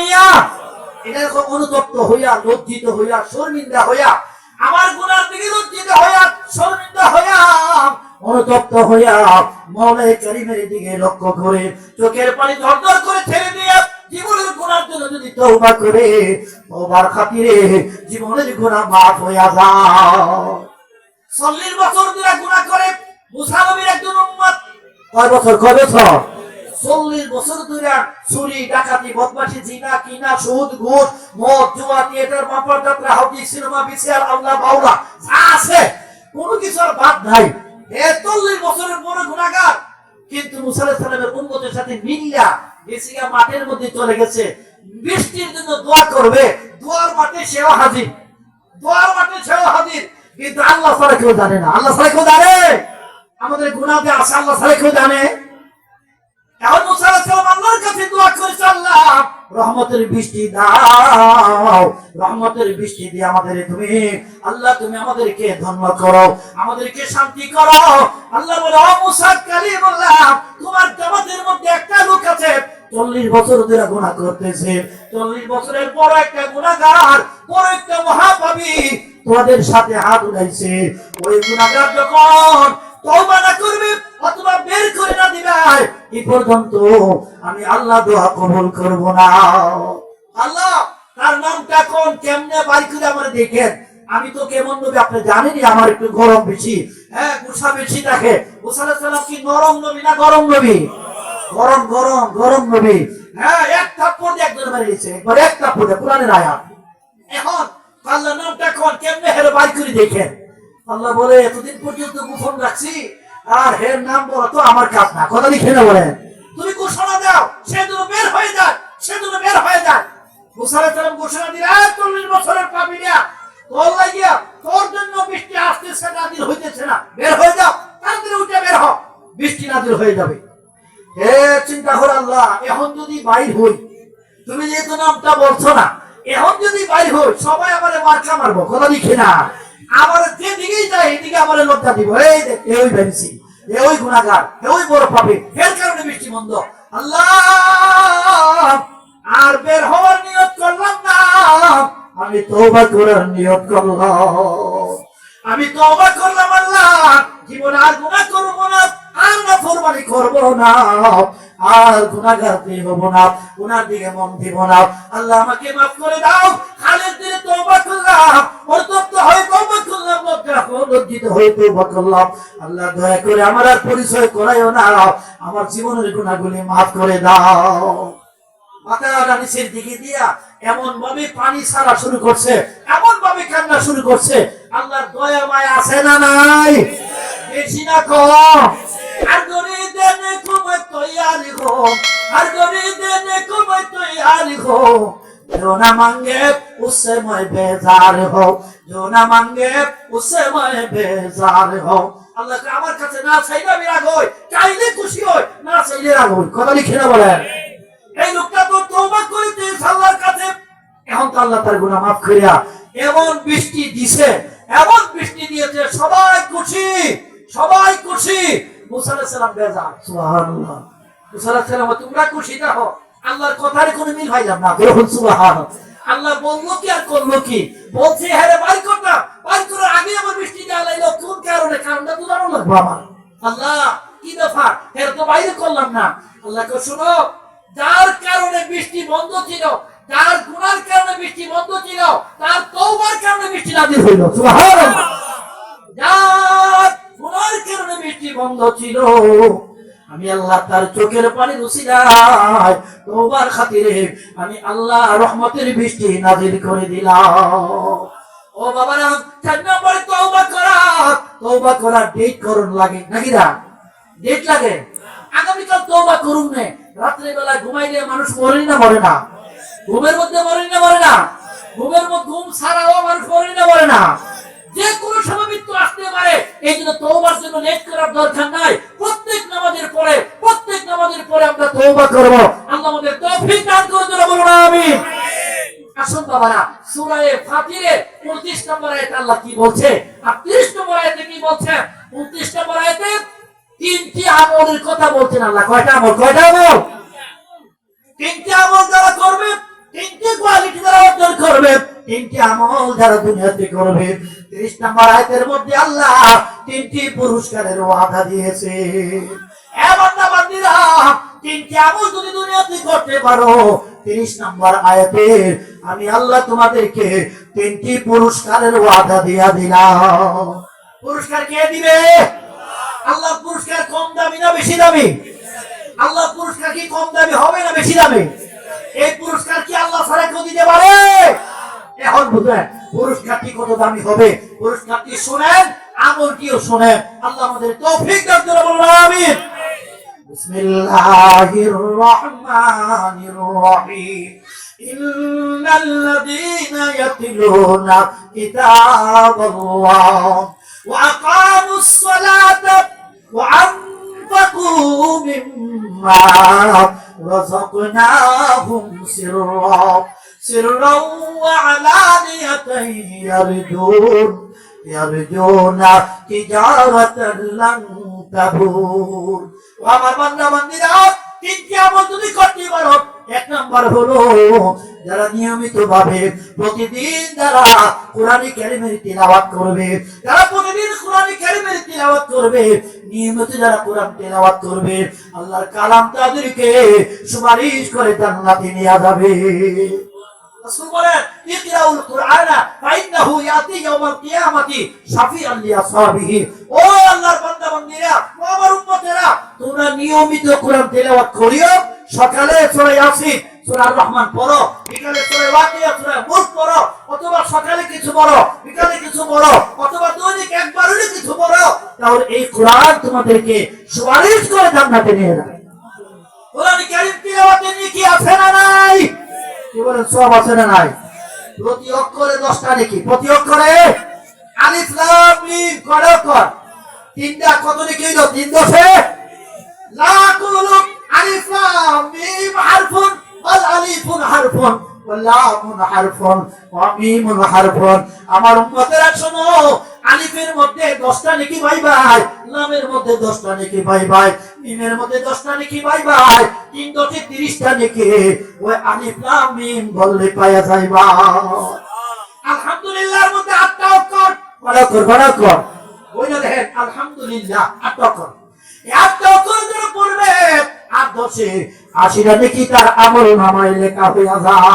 S1: নিয়া এটা অনুতপ্ত হইয়া, লজ্জিত হইয়া, শর্মিন্দা হইয়া, আমার গুনার দিকে লজ্জিত হইয়া, শর্মিন্দা হইয়া, অনুতপ্ত হইয়া মওলাই কারীমের দিকে লক্ষ্য করে চোখের পানি ঝরঝর করে ছেড়ে দিয়ে জীবনের গুনার জন্য যদি তওবা করে, তওবার খাতিরে জীবনের গুনাহ মাফ হইয়া যায়। 40 বছর ধরে গুনাহ করে মুসা নবীর একজন উম্মত। কয় বছর? 40 বছর ধরে চুরি, ডাকাতি, বদমাশি, জিনা, কিনা, সুদ, ঘুষ, মদ, জুয়া, থিয়েটার, বাম্পার যাত্রা, হাউজি, সিনেমা, বিচার, আল্লাহ বাউলা যা আছে কোনো কিছু আর বাদ নাই। 40 বছরের বড় গুনাহগার, কিন্তু মুসা আলাইহিস সালামের উম্মতের সাথে মিল্লা বেসিকা মাঠের মধ্যে চলে গেছে, বৃষ্টির জন্য দোয়া করবে, দোয়ার মাঠে সেও হাজির, কিন্তু আল্লাহ ছাড়া কেউ জানে না। আল্লাহ ছাড়া কেউ জানে? আমাদের গুনাহ যে আছে আল্লাহ ছাড়া কেউ জানে? এখন মুসা আলাইহিস সালাম আল্লাহর কাছে দোয়া করেছে, আল্লাহ রহমত রহমতের বৃষ্টি দাও, রহমতের বৃষ্টি দিয়ে আমাদের তুমি আল্লাহ তুমি আমাদেরকে ধন্য করো, আমাদেরকে শান্তি করো। আল্লাহ বলে ও মুসা কালিমুল্লাহ, তোমার জামাতের মধ্যে একটা লোক আছে 40 বছর ধরে গুনাহ করতেছে, 40 বছরের বড় একটা গুনাহগার, বড় একটা মহাপাপী তোমাদের সাথে হাত উঠাইছে। ওই গুনাহগার যখন তওবা না করবে অথবা বের করে না দিবে এই পর্যন্ত আমি আল্লাহ দোয়া কবুল করব না। আল্লাহ তার নামটা কোন কেমনে বাড়ি করে আমরা দেখেন। আমি তো কেমন নবী আপনি জানেনই, আমার একটু গরম বেশি, হ্যাঁ গুসা বেশি থাকে। মুসা আলাইহিস সালাম কি নরম নবী না গরম নবী? গরম গরম গরম নবী। হ্যাঁ এক থাপ্পড় দিয়ে একজন মেরে দিয়েছে, একবার এক থাপ্পড় দিয়ে, কোরআনের আয়াত। এখন আল্লাহর নামটা কোন কেমনে হেরে বাড়ি করে দেখেন। আল্লাহ বলে এতদিন পর্যন্ত গোপন রাখছি, আর হের নাম বলা তো আমার কাজ না, কথা লিখে না বলেন। তুমি ঘোষণা দাও সে যেন বের হয়ে যায়, সে যেন বের হয়ে যায়। মুসা আলাইহিস সালাম ঘোষণা দিলেন 40 বছরের পাপীরা তোর লাগিয়া তোর জন্য বৃষ্টি আসতেছে নাজিল হইতেছে না, বের হয়ে যাও, তাড়াতাড়ি উঠে বের হও, বৃষ্টি নাজিল হয়ে যাবে। এ চিন্তা করে আল্লাহ এখন যদি বাইর হই, তুমি যেহেতু নামটা বলছো না, এখন যদি বাইর হই সবাই আমারে মার্কা মারবো, কথা লিখে না। আমার যেদিকেই যায় এদিকে আমার লজ্জা দিব, এই দেখ এ ওই ভেবেছি, এ ওই গুনাহগার, এ ওই বড় পাপী, এর কারণে বৃষ্টি বন্ধ। আল্লাহ আর বের হওয়ার নিয়ত করলাম না, আমি তওবা করার নিয়ত করলাম, আমি তওবা করলাম। আল্লাহ জীবন আর গুনাহ করব না, আর নাফরমানি করব না, আর গুনাহগারী হব না, গুনার দিকে মন দিব না। আল্লাহ আমাকে মাফ করে দাও। খালের দিনে তওবা করলাম, অনুতপ্ত হয়ে তওবা করলাম, লজ্জিত হয়ে তওবা করলাম। আল্লাহ দয়া করে আমার আর পরিচয় করাইও না, আমার জীবনের গুনাহগুলি মাফ করে দাও। মাথাটা নিচের দিকে দিয়া এমন ভাবে পানি ছাড়া শুরু করছে, এমন ভাবে কান্না শুরু করছে। আল্লাহর দয়া মায়া আছে না নাই? বেশি না কম? আর গরি দেনে কুমার তৈয়ারি হো, আর গরি দেনে কুমার তৈয়ারি হো, जो ना मांगे उससे मैं बेजार हो, जो ना मांगे उससे मैं बेजार हो। আল্লাহ আমার কাছে না চাইলে আমি রাগ হই, চাইলে খুশি হই, না চাইলে রাগ হই, কথা লিখে না বলেন। এই লোকটা তো তওবা করেছে আল্লাহর কাছে, এখন তো আল্লাহ তার গুনাহ মাফ করিয়া এমন বৃষ্টি দিছে, এমন বৃষ্টি দিয়েছে, সবাই খুশি, সবাই খুশি। মুসা আলাইহিস সালাম বেজার, সুবহানাল্লাহ। মুসা আলাইহিস সালাম তোমরা খুশি দেখো, আল্লাহর কথার কোনো মিল হইলাম না, বলুন সুবহানাল্লাহ। আল্লাহ বললো কি আর করলো কি? বলছে হ্যাঁ বাড়ি করতাম, বাড়ি করার আগে আমার বৃষ্টি দেওয়া লাগলো, কোন কারণে? কারণটা তো জানো লাগবো আমার। আল্লাহ কি ব্যাপার, এর তো বাইরে করলাম না। আল্লাহকে শোনো, যার কারণে বৃষ্টি বন্ধ ছিল, যার গুনার কারণে বৃষ্টি বন্ধ ছিল, তার তওবার কারণে বৃষ্টি নাযিল হইল, সুবহানাল্লাহ। যার গুনার কারণে বৃষ্টি বন্ধ ছিল, আমি আল্লাহ তার চোখের পানির উসিলায় তওবার খাতিরে আমি আল্লাহ রহমতের বৃষ্টি নাযিল করে দিলাম। ও বাবারা, 4 নম্বরে তওবা করা ডেট করুন লাগে নাকি না? ডেট লাগে। আগামীকাল তওবা করুন না, রাত্রে বেলা ঘুমাইলে মানুষ মরে না মরে না? ঘুমের মধ্যে মরে না মরে না? ঘুমের মধ্যে ঘুম ছাড়াও মানুষ মরে না মরে না? যে কোনো সময় মৃত্যু আসতে পারে, এই জন্য তওবার জন্য লেট করার দরকার নাই। প্রত্যেক নামাজের পরে আমরা তওবা করব। আল্লাহ আমাদের তৌফিক দান করুন, বলুন আমিন। আসুন বাবারা, সূরা ফাতিরে 29 নম্বর আয়াতে আল্লাহ কি বলছে, আর 30 নম্বর আয়াতে কি বলছে? 29 নম্বর আয়াতে 3টি আমলের কথা বলছেন আল্লাহ। কয়টা আমল? কয়টা আমল? 3টি আমল যারা করবে, 3টি কোয়ালিটি যারা অর্জন করবে, 3টি আমল যারা দুনিয়াতে করবে, 30 নম্বর আয়াতের মধ্যে আল্লাহ 3টি পুরস্কারের ওয়াদা দিয়েছে। এ বান্দা বান্দীরা, 3টি আমল যদি দুনিয়াতে করতে পারো, 30 নম্বর আয়াতে আমি আল্লাহ তোমাদেরকে 3টি পুরস্কারের ওয়াদা দিয়া দিলাম। পুরস্কার কে দিবে? আল্লাহ। পুরস্কার কম দামি না বেশি দামি? আল্লাহ পুরস্কার কি কম দামি হবে না বেশি দামি? এই পুরস্কার কি আল্লাহ ছাড়া কেউ দিতে পারে? এখন বুঝলেন পুরস্কারটি কত দামি হবে। পুরস্কারটি শুনেন, আমলটিও শুনেন। আল্লাহ আমাদের তৌফিক দান করুন, বলুন আমিন। বিসমিল্লাহির রহমানির রহিম। ইন্নাল্লাযীনা ইয়াতলুনা কিতাবাল্লাহ ওয়া আকামুস সালাতা ওয়া আনফাকু মিম্মা রাযাকনাহুম সিররা ওয়া আলানিয়াতান ইয়ারজুনা তিজারাতান লান তাবুর। আমার বান্দা বান্দীরা, তিনটি আমল তুমি করতে পারো। এক নাম্বার হলো যারা নিয়মিত ভাবে প্রতিদিন যারা কোরআন কারীমের তিলাওয়াত করবে, যারা প্রতিদিন কোরআন কারীমের তিলাওয়াত করবে, নিয়মিত যারা কোরআন তিলাওয়াত করবে, আল্লাহর কালাম তাদেরকে সুপারিশ করে জান্নাতে নিয়ে যাবে। রাসূল বলেন, ইকরাউল কুরআনা ফাইন্নাহু ইয়াতি ইয়াউমাল কিয়ামাতি শাফিআন লিআসহাবিহি। ও আল্লাহর বান্দা বান্দীরা, ও আমার উম্মতেরা, তোমরা নিয়মিত কোরআন তেলাওয়াত করিও। সকালে সূরা ইয়াসিন, সূরা আর রহমান পড়ো, বিকালে সূরা ওয়াকিয়া, সূরা মুলক পড়ো, অথবা সকালে কিছু পড়ো, বিকালে কিছু পড়ো, অথবা দৈনিক একবার হলে কিছু পড়ো। তাহলে এই কোরআন তোমাদেরকে সুপারিশ করে জান্নাতে নিয়ে যাবে। কোরআন কারীম তিলাওয়াতের নেকি আছে না নাই? কি বলেন, সওয়াব আছে না নাই? প্রতি অক্ষরে 10টা নেকি। প্রতি অক্ষরে আলিফ লাম মিম কয় অক্ষর? 3টা। কত নেকি হইল? 3 দশে লা কুলু আলিফ লাম মিম হারফুন ওয়াল আলিফুন হারফুন ওয়াল লামুন হারফুন ওয়া মিমুন হারফুন। আমার উম্মতেরা শোনো, আলিফের মধ্যে 10টা নেকি ভাই ভাই, লামের মধ্যে 10টা নেকি ভাই ভাই, মিমের মধ্যে 10টা নেকি ভাই ভাই, 3 দশে 30টা নেকি। ওই আলিফ লাম মিম বললে পাওয়া যাইবা। আলহামদুলিল্লাহর মধ্যে 8টা অক্ষর। বড় অক্ষর ওইটা দেখেন, আলহামদুলিল্লাহ 8টা অক্ষর। এই 8টা অক্ষর যারা পড়বে, 8 দশে 80টা নেকি তার আমল নামায় লেখা হইয়া যায়।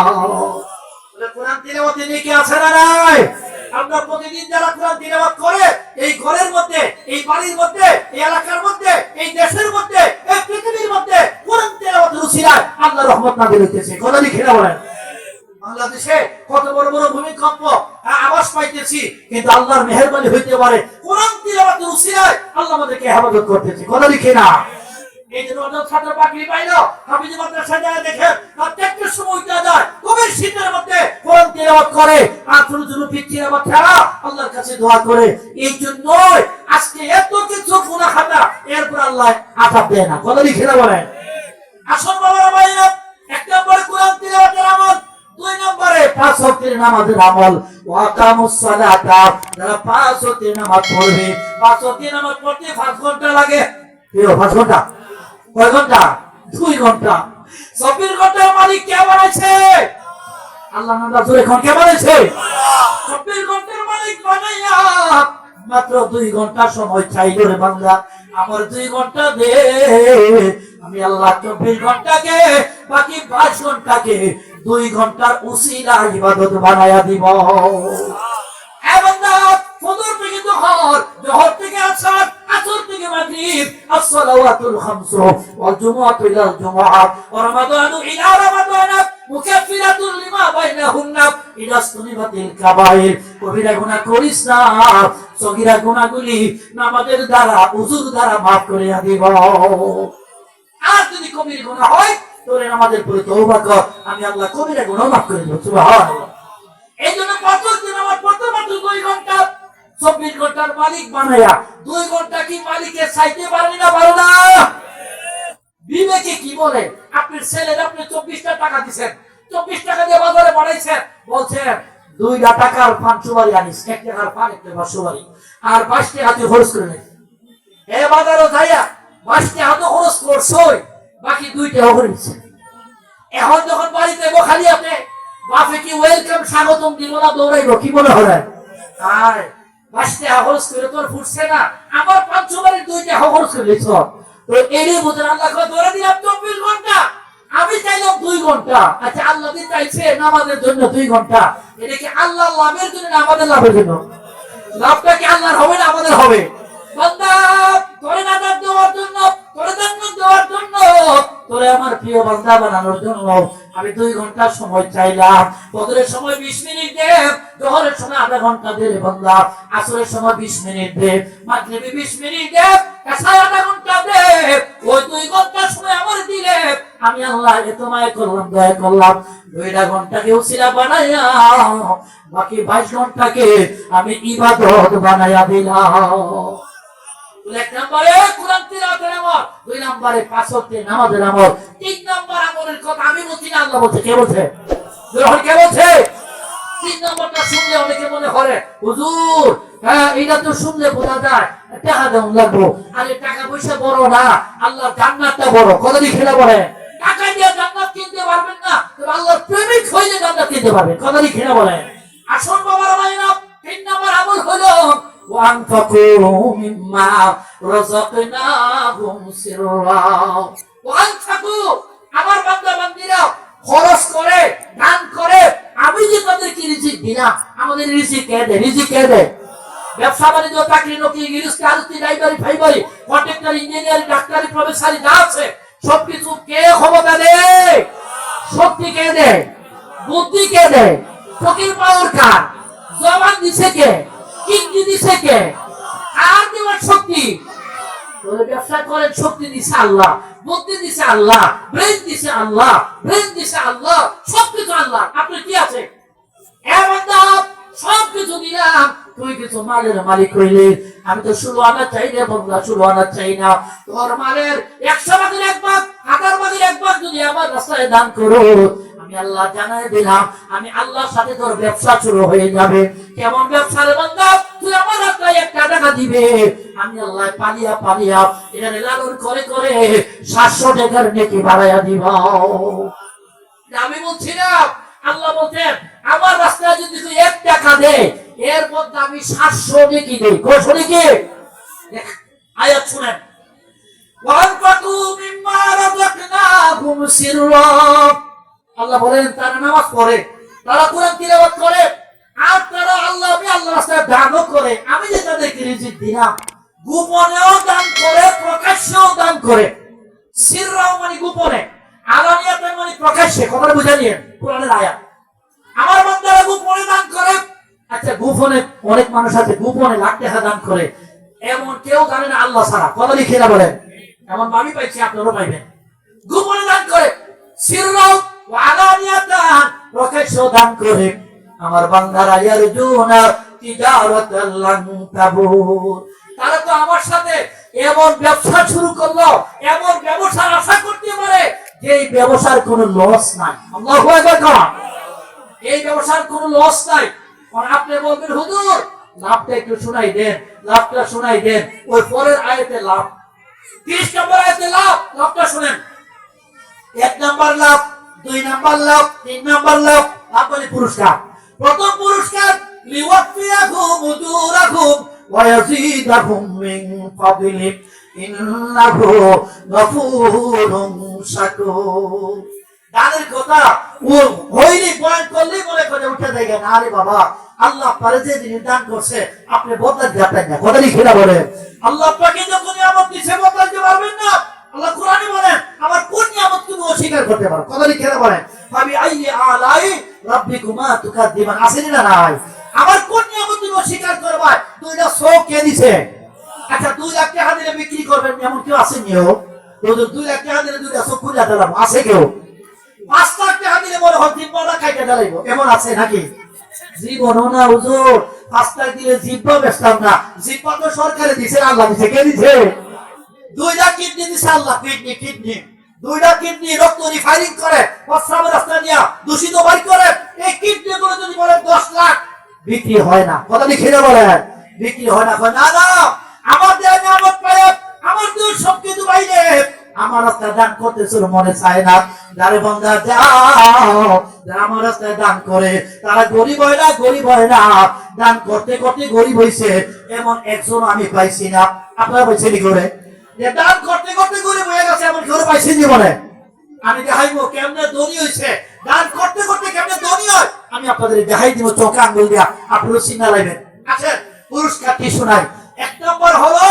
S1: কোরআন তিলাওয়াতে নেকি আছে না নাই? আমরা প্রতিদিন যারা কোরআন তিলাওয়াত করে, এই ঘরের মধ্যে, এই বাড়ির মধ্যে, এই এলাকার মধ্যে, এই দেশের মধ্যে, এই পৃথিবীর মধ্যে কোরআন তিলাওয়াতের উসিলায় আল্লাহর রহমত নাযিল হইতেছে। কথা লিখে না বলেন। বাংলাদেশে কত বড় বড় ভূমিকম্প আওয়াজ পাইতেছি, কিন্তু আল্লাহর মেহেরবানি হইতে পারে কোরআন তিলাওয়াতের উসিলায় আল্লাহ আমাদেরকে হেফাজত করতেছে। কথা লিখে না। এই যে নতুন ছাত্র পাকড়ি পাইলো, হাফিজি মাদ্রাসায় যায় দেখে প্রত্যেকটা সময় উঠা যায়, গভীর শীতের মধ্যে কোরআন তিলাওয়াত করে, আর ছোট ছোট পিচ্চিরা বাচ্চারা আল্লাহর কাছে দোয়া করে। এই জন্যই আজকে এত কিছু গুনাহ খাতা, এরপর আল্লাহ আযাব দেয় না। কথা লিখে না বলেন। আসল বাবারা ভাইরা, 1 নম্বরে কোরআন তিলাওয়াতের আমল, 2 নম্বরে 5 ওয়াক্তের নামাজের আমল। ওয়াকামুস সালাতা, যারা 5 ওয়াক্তের নামাজ পড়বে, 5 ওয়াক্তের নামাজ পড়তে 5 ঘন্টা লাগে। 5 ঘন্টা? কয় ঘন্টা? 2 ঘন্টা। 24 ঘন্টার মালিক কে বানাইছে? আল্লাহ। রাসূল এখন কে বানাইছে? 24 ঘন্টার মালিক বানাইয়া মাত্র 2 ঘন্টা সময় চাইলো রে বান্দা, আমার 2 ঘন্টা দে, আমি আল্লাহ 24 ঘন্টাকে, বাকি 22 ঘন্টাকে 2 ঘন্টার উসিলা ইবাদত বানায়া দিব। এ বান্দা, ফজর থেকে যোহর, যোহর থেকে আসর, আসর থেকে মাগরিব, as-salawatul khamsu wal jumu'atu ila al-jumu'ah wa ramadanu ila ramadan mukaffiratun lima bainahunna idha istunibatil kaba'ir। কবিরা গুনাহ করিস না, সগীরা গুনাহগুলি নামাজের দ্বারা, ওযুর দ্বারা maaf করে দিব। আর যদি কবির গুনাহ হয়, তোরে নামাজের পরে তওবা কর, আমি আল্লাহ কবিরা গুনাহ maaf করে দেব। সুবহানাল্লাহ। এইজন্য 5 ওয়াক্ত নামাজ পড়তে মাত্র 2 ঘন্টা। 24 ঘন্টার মালিক বানায়া 2 ঘন্টা কি মালিকের চাইতে পারি না? পারো না? বিবেকে কি বলে? আপনার ছেলের আপনি 24টা টাকা দিচ্ছেন, 24 টাকা দিয়ে বাজারে বাড়াইছেন, বলছেন 2 টাকার পান সুপারি আনিস, 1 টাকার পান, 1 টাকার সুপারি, আর 22 টাকা দিয়ে খরচ করে নেই। এ বাজারে যাইয়া 22 টাকা তো খরচ করছই, বাকি 2 টাকা করে নিচ্ছে। এখন যখন বাড়িতে খালি আপনি বাপে কি ওয়েলকাম স্বাগতম দিল না, দৌড়াইবো? কি মনে হয়? আর 22 টাকা খরচ করে তোর ফুটছে না, আমার 500 বারের 2 টাকা খরচ করে দিচ্ছ। তো এরই বুঝেন আল্লাহ ধরে দিলাম 24 ঘন্টা, আমি চাইলাম 2 ঘন্টা। আচ্ছা, আল্লাহ দিন চাইছে নামাজের জন্য 2 ঘন্টা, এটা কি আল্লাহ লাভের জন্য না আমাদের লাভের জন্য? লাভটা কি আল্লাহর হবে না আমাদের হবে? বান্দা, তোরে নাজাত দেওয়ার জন্য, তোরে জান্নাত দেওয়ার জন্য, তোরে আমার প্রিয় বান্দা বানানোর জন্য আমি 2 ঘন্টা সময় চাইলাম। ফজরের সময় 20 মিনিট দে, যোহরের সময় আধা ঘন্টা দে রে বান্দা, আসরের সময় 20 মিনিট দে, মাগরিবে 20 মিনিট দে, এশায় আধা ঘন্টা দে। ওই 2 ঘন্টা সময় আমার দিলে আমি আল্লাহ এত মায়া করলাম, দয়া করলাম, 2 ঘন্টাকে উসিলা বানাইয়া বাকি 22 ঘন্টাকে আমি ইবাদত বানাইয়া দিলাম। এক নম্বরে কোরআন তিলাওয়াতের আমল, দুই নম্বরে পাঁচ ওয়াক্তের নামাজের আমল, তিন নম্বর আমলের কথা আমি বলছি না, আল্লাহ বলছে। কে বলছে? কে বলছে? তিন নম্বরটা শুনলে অনেকে মনে করে হুজুর হ্যাঁ এটা তো শুনলে বোঝা যায় টাকা দেওয়া লাগবো। আরে টাকা পয়সা বড় না, আল্লাহর জান্নাতটা বড়। কথা দিয়ে খেলা বলে টাকা দিয়ে জান্নাত কিনতে পারবেন না, তবে আল্লাহর প্রেমিক হইলে জান্নাত কিনতে পারবেন। কথা দিয়ে খেলা বলে। আসল বাবার মাইনা তিন নম্বর আমল হলো وأنفقوا مما رزقناهم سرا وأنفقوا আমার বান্দা বান্দীরা খরচ করে, দান করে। আমি যে তাদেরকে রিজিক দিলাম, আমাদের রিজিক কে দেয়? রিজিক কে দেয়? ব্যবসা বাণিজ্য, চাকরি নকরি, গৃহস্থী, আরতি, ড্রাইভারি, ফাইবারি, কন্ট্রাক্টর, ইঞ্জিনিয়ারিং, ডাক্তারি, প্রফেসরি যা আছে সবকিছু কে ক্ষমতা দেয়? শক্তি কে দেয়? বুদ্ধি কে দেয়? ফকির পাওয়ার কার? জবান দিছে কে? কিডনি দিছে কে? আর দেওয়ার শক্তি? ব্যবসা করেন, শক্তি দিছে আল্লাহ, বুদ্ধি দিছে আল্লাহ, ব্রেন দিছে আল্লাহ, ব্রেন দিছে আল্লাহ, সবকিছু আল্লাহ। আপনি কি আছে? সবকিছু দিলাম, তুই কিছু মালের মালিক হইলে আমি তো 16 আনা চাই রে বন্ধা, 16 আনা চাই না। তোর মালের 100 ভাগের 1 ভাগ, 1000 ভাগের 1 ভাগ যদি আমার রাস্তায় দান করো, আমি আল্লাহ জানাই দিলাম, আমি আল্লাহর সাথে তোর ব্যবসা শুরু হয়ে যাবে। কেমন ব্যবসা রে বান্দা? তুই আমার রাস্তায় 1 টাকা দিবে, আমি আল্লাহ পালিয়া পালিয়া এখানে লালন করে করে 700 টাকার নেকি বাড়াইয়া দিব। আমি বলছি না, আল্লাহ বলতেন আমার রাস্তায় যদি তুই 1 টাকা দে, এর মধ্যে আমি 700 নেকি দেই। কত নেকি? আয়াত শুনেন, وَأَنفَقُوا مِمَّا رَزَقْنَاهُمْ سِرًّا। আল্লাহ বলেন তারা নামাজ পড়ে, তারা কোরআন তিলাওয়াত করে, আর তারা আল্লাহর রাস্তায় দানও করে। আমি যে তাদেরকে রিজিক দিলাম, গোপনেও দান করে, প্রকাশ্যেও দান করে। সিররাও মানে গোপনে, আলানিয়াতান মানে প্রকাশ্যে। কথাটা বুঝে নিয়েন, কোরআনের আয়াত। আমার বান্দারা গোপনে দান করে। আচ্ছা, গোপনে অনেক মানুষ আছে গোপনে লাখ টাকা দান করে, এমন কেউ জানে না আল্লাহ ছাড়া। কথা লিখে না বলেন, এমন আমি পাইছি, আপনারাও পাইবেন। গোপনে দান করে, সিররাও ওয়া আলানিয়াতান প্রকাশ্যেও দান করে। আমার বান্দারা ইয়ারজুনা তিজারাতাল লান তাবুর, তারা তো আমার সাথে এমন ব্যবসা শুরু করলো, এমন ব্যবসার আশা করতে পারে যে এই ব্যবসার কোনো লস নাই। আল্লাহু আকবার। এই ব্যবসার কোনো লস নাই। আর আপনি বলবেন হুজুর লাভটা একটু শোনাই দেন, লাভটা শোনাই দেন। ওই পরের আয়াতে লাভ, 30 নম্বর আয়াতে লাভ, লাভটা শুনেন। 1 নম্বর লাভ, 2 নম্বর লাভ, 3 নম্বর লাভ। লাভ মানে পুরস্কার। প্রথম পুরস্কার লিওয়াফিয়াহুম উজুরাহুম ওয়া ইয়াজিদাহুম মিন ফাদলিহি ইন্নাহু গফুরুন শাকুর। দানের কথা ও হইলি পয়েন্ট করলে মনে করে উঠে যায় না রে বাবা, আল্লাহ পারে যে জিনিস দান করছে আপনি বদলাতে যাবেন না। কথা লিখে না বলে, আল্লাহ আপনাকে যখন নিয়ামত দিয়েছে বদলাতে পারবেন না। আল্লাহ কোরআনে বলেন আমার কোন নিয়ামত তুমি অস্বীকার করতে পারো? কথা লিখে না বলেন, ফাবি আইয়ি আলাই রাব্বিকুমা তুকাদ্দিমান। আসেনি না নাই? আমার কোন নিয়ামত তুমি অস্বীকার করবা? 2টা চোখ কে দিছে? আচ্ছা 2 লাখ টাকা দিলে বিক্রি করবেন এমন কেউ আসেনিও? 2 লাখ টাকা দিলে 2টা চোখ খুলে দিলাম, আছে কেউ? 5 লাখ টাকা দিলে বলে হল 3 বড়া খাইতে দিলাইবো, এমন আছে নাকি? জীবনও না হুজুর, 5 লাখ দিলে জিব্বা বেচতাম না। জিব্বা তো সরকারে দিছে, আল্লাহ দিছে। কে দিছে? 2টা কিডনি দিছে আল্লাহ। কিডনি 2টা কিডনি রক্ত রিফাইনিং করে, প্রস্রাবের রাস্তা দিয়া দূষিত বাড়ি করে। এই কিডনি গুলো যদি বলেন 10 লাখ, বিক্রি হয় না। কথা লিখে না বলেন, বিক্রি হয় না। না না, আমার দেয়া নিয়ামত পায়, আমার দুই সবকিছু বাইরে আমার রাস্তায় দান করতেছিল মনে চায় না। যারে বান্দা যাও যারা আমার রাস্তায় দান করে তারা গরিব হয় না, গরিব হয় না। দান করতে করতে গরিব হইছে এমন একজন আমি পাইছি না। আপনারা পাইছেন করে যে দান করতে করতে গরিব হয়ে গেছে এমন কেউ পাইছেন জীবনে? আমি দেখাইবো কেমনে ধনী হয়েছে, দান করতে করতে কেমনে ধনী হয় আমি আপনাদের দেখাই দিব চোখে আঙ্গুল দিয়া, আপনারা চিন্তা লাইবেন। আচ্ছা পুরস্কারটি শোনাই। 1 নম্বর হলো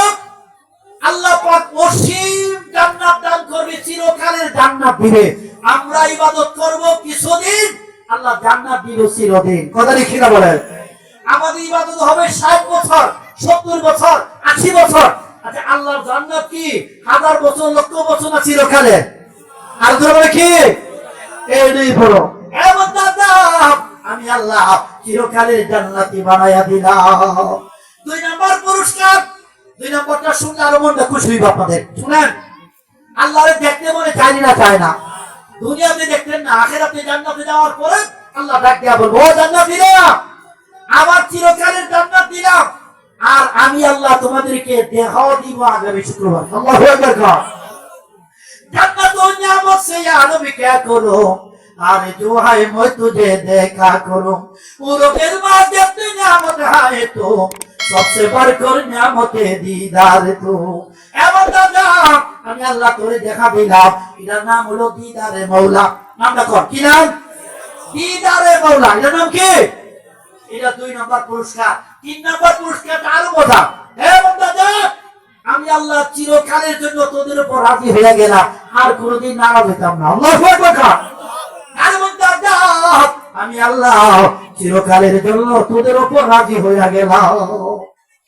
S1: আল্লাহ পাক অসীম জান্নাত দান করবে, চিরকালের জান্নাত দিবে। আমরা ইবাদত করব কিছুদিন, আল্লাহ জান্নাত দিবে চিরদিন। কথা লিখে না বলেন, আমাদের ইবাদত হবে 60 বছর, 70 বছর, 80 বছর। আচ্ছা আল্লাহর জান্নাত কি 1000 বছর, লক্ষ বছর না চিরকালে? আর ধরে কি এই নেই বড় এমন দাদা আমি আল্লাহ চিরকালের জান্নাতি বানায়া দিলাম। 2 নম্বর পুরস্কার, দুই নম্বরটা শুনলে আরো মনটা খুশি হইব আপনাদের। শুনেন, আল্লাহরে দেখতে মনে চাই না, চায় না। দুনিয়াতে দেখতেন না, আখিরাতে জান্নাতে যাওয়ার পরে আল্লাহ ডাক দিয়া বলবো, ও জান্নাত দিলাম, আমার চিরকালের জান্নাত দিলাম, আর আমি আল্লাহ তোমাদেরকে দেখাও দিব আগামী শুক্রবার। আল্লাহু আকবার। जन्नत और नियामत से यार भी क्या करो, अरे जो है मैं तुझे देखा करूं, पूरे फिर बाद जब तू नियामत है तो सबसे बढ़कर नियामत दीदार तू। এমন দাদা আমি আল্লাহ তোরে দেখা দিলাম, এটার নাম হলো দিদারে মৌলা। নামটা কর, কি নাম? দিদারে মৌলা। এটার নাম কি? এটা 2 নম্বর পুরস্কার। 3 নম্বর পুরস্কারটা আরো মজা। এমন দাদা আমি আল্লাহ চিরকালের জন্য তোদের উপর রাজি হয়ে গেলাম, আর কোনদিন নারাজ হইতাম না। আল্লাহু আকবার। আর দাদা আমি আল্লাহ চিরকালের জন্য তোদের উপর রাজি হয়ে গেলাম।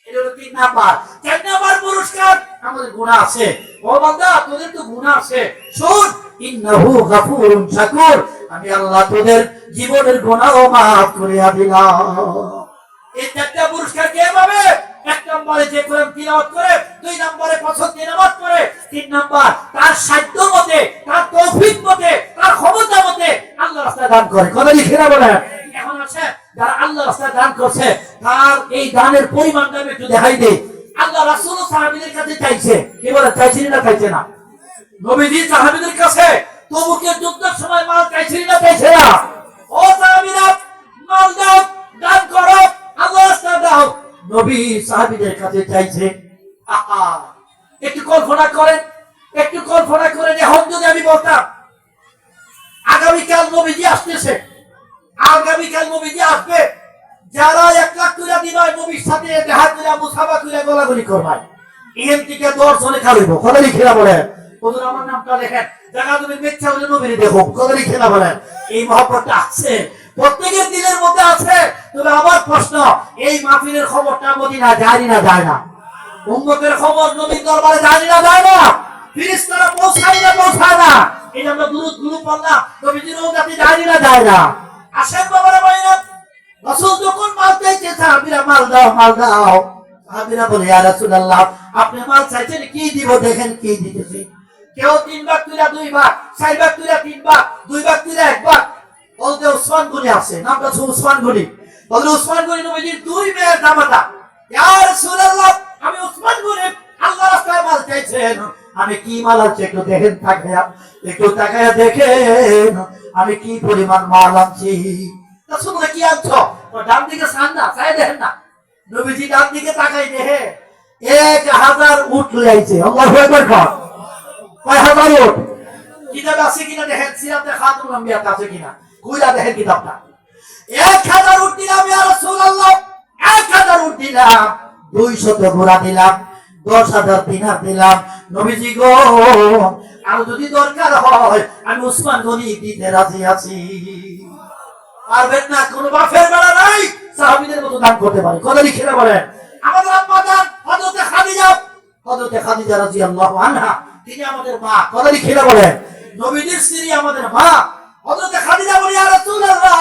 S1: এটা হলো 3 নাম্বার। 4 নাম্বার পুরস্কার, আমাদের গুনাহ আছে। ও বান্দা তোদের তো গুনাহ আছে, শুন, ইন্নাহু গাফুরুন শাকুর, আমি আল্লাহ তোদের জীবনের গুনাহ মাফ করে দিলাম। এই 4টা পুরস্কার কে পাবে? 1 নম্বরে যে কোরআন তিলাওয়াত করে, 2 নম্বরে পছন্দ নামাজ পড়ে, 3 নম্বর তার সাধ্য মতে, তার তৌফিক মতে, তার ক্ষমতা মতে আল্লাহর রাস্তায় দান করে। কথা লিখে না বলেন। এখন আছে যারা আল্লাহর রাস্তায় দান করছে, তার এই দানের পরিমাণটা আমি একটু দেখাই দেই। আল্লাহ রাসূল সাহাবীদের কাছে চাইছে, কি বলে, চাইছিলেন না চাইছে না? নবীজি সাহাবীদের কাছে তবুকের যুদ্ধের সময় মাল চাইছিলেন না চাইছে না? ও সাহাবীরা, মাল দাও, দান করো, আল্লাহর রাস্তায় দাও। নবী সাহাবীদের কাছে চাইছে। একটু কল্পনা করেন, একটু কল্পনা করেন, এখন যদি আমি বলতাম আগামীকাল নবীজি আসতেছে, আগামীকাল নবীজি আসবে, যারা 1 লাখ টাকা দিবাই নবীর সাথে দেখা করে মুসাফা করে গোলাগুলি করবাই, এখান থেকে 10 জনে খাওয়াইব। কথা লিখে না বলেন। হুজুর আমার নামটা লেখেন, জায়গা তুমি মিথ্যা হলে নবীরে দেখো। কথা লিখে না বলেন। এই মহব্বতটা আছে, প্রত্যেকের দিলের মধ্যে আছে। তবে আমার প্রশ্ন, এই মাহফিলের খবরটা মদিনা যায় না যায় না? উম্মতের খবর নবীর দরবারে যায় না যায় না? ফেরেশতারা পৌঁছায় না পৌঁছায় না? এই আমরা দুরূদ গুলো পড়লাম, নবীজির রওজাতে যায় না যায় না? আসেন বাবারা ভাইরা, রাসূল যখন মাল চাইছে, সাহাবীরা মাল দাও মাল দাও। সাহাবীরা বলে, ইয়া রাসূলুল্লাহ, আপনি মাল চাইছেন, কি দিব দেখেন কি দিতেছি। কেউ 3 ভাগ তুইলা 2 ভাগ, 4 ভাগ তুইলা 3 ভাগ, 2 ভাগ তুইলা 1 ভাগ। বলতে উসমান গনি আছে, নামটা উসমান গনি। বলে উসমান গনি নবীজির 2 মেয়ের জামাতা। ইয়া রাসূলুল্লাহ, আমি উসমান গনি, আল্লাহর রাস্তায় মাল চাইছেন, আমি কি মাল আছে একটু দেখেন, তাকায়া একটু তাকায়া দেখেন আমি কি পরিমাণ মাল আনছি। রাসূল কি আনছো? তো ডান দিকে সান না, চাই দেখেন না। নবীজি ডান দিকে তাকাই দেখে 1000 উট লই আইছে। আল্লাহু আকবার। কয় হাজার উট? কিতাব আছে কিনা দেখেন, সিরাতে খাতুনুল আম্বিয়া আছে কিনা, কইলা দেখেন কিতাবটা। 1000 উট দিলাম ইয়া রাসূলুল্লাহ, 1000 উট দিলাম, 200 ঘোড়া দিলাম, 10,000 দিনার দিলাম। নবীজি গো, আর যদি দরকার হয় আমি উসমান গনি দিতে রাজি আছি। পারবেন না? কোন বাফের বেলা নাই, সাহাবীদের মতো দান করতে পারে। কথা লিখে বলেন। আমাদের আম্মা জান হযরতে খাদিজা রাদিয়াল্লাহু আনহা, তিনি আমাদের মা। কথা লিখে বলেন। নবীজির স্ত্রী আমাদের মা। হযরতে খাদিজা বলে, ইয়া রাসূলুল্লাহ,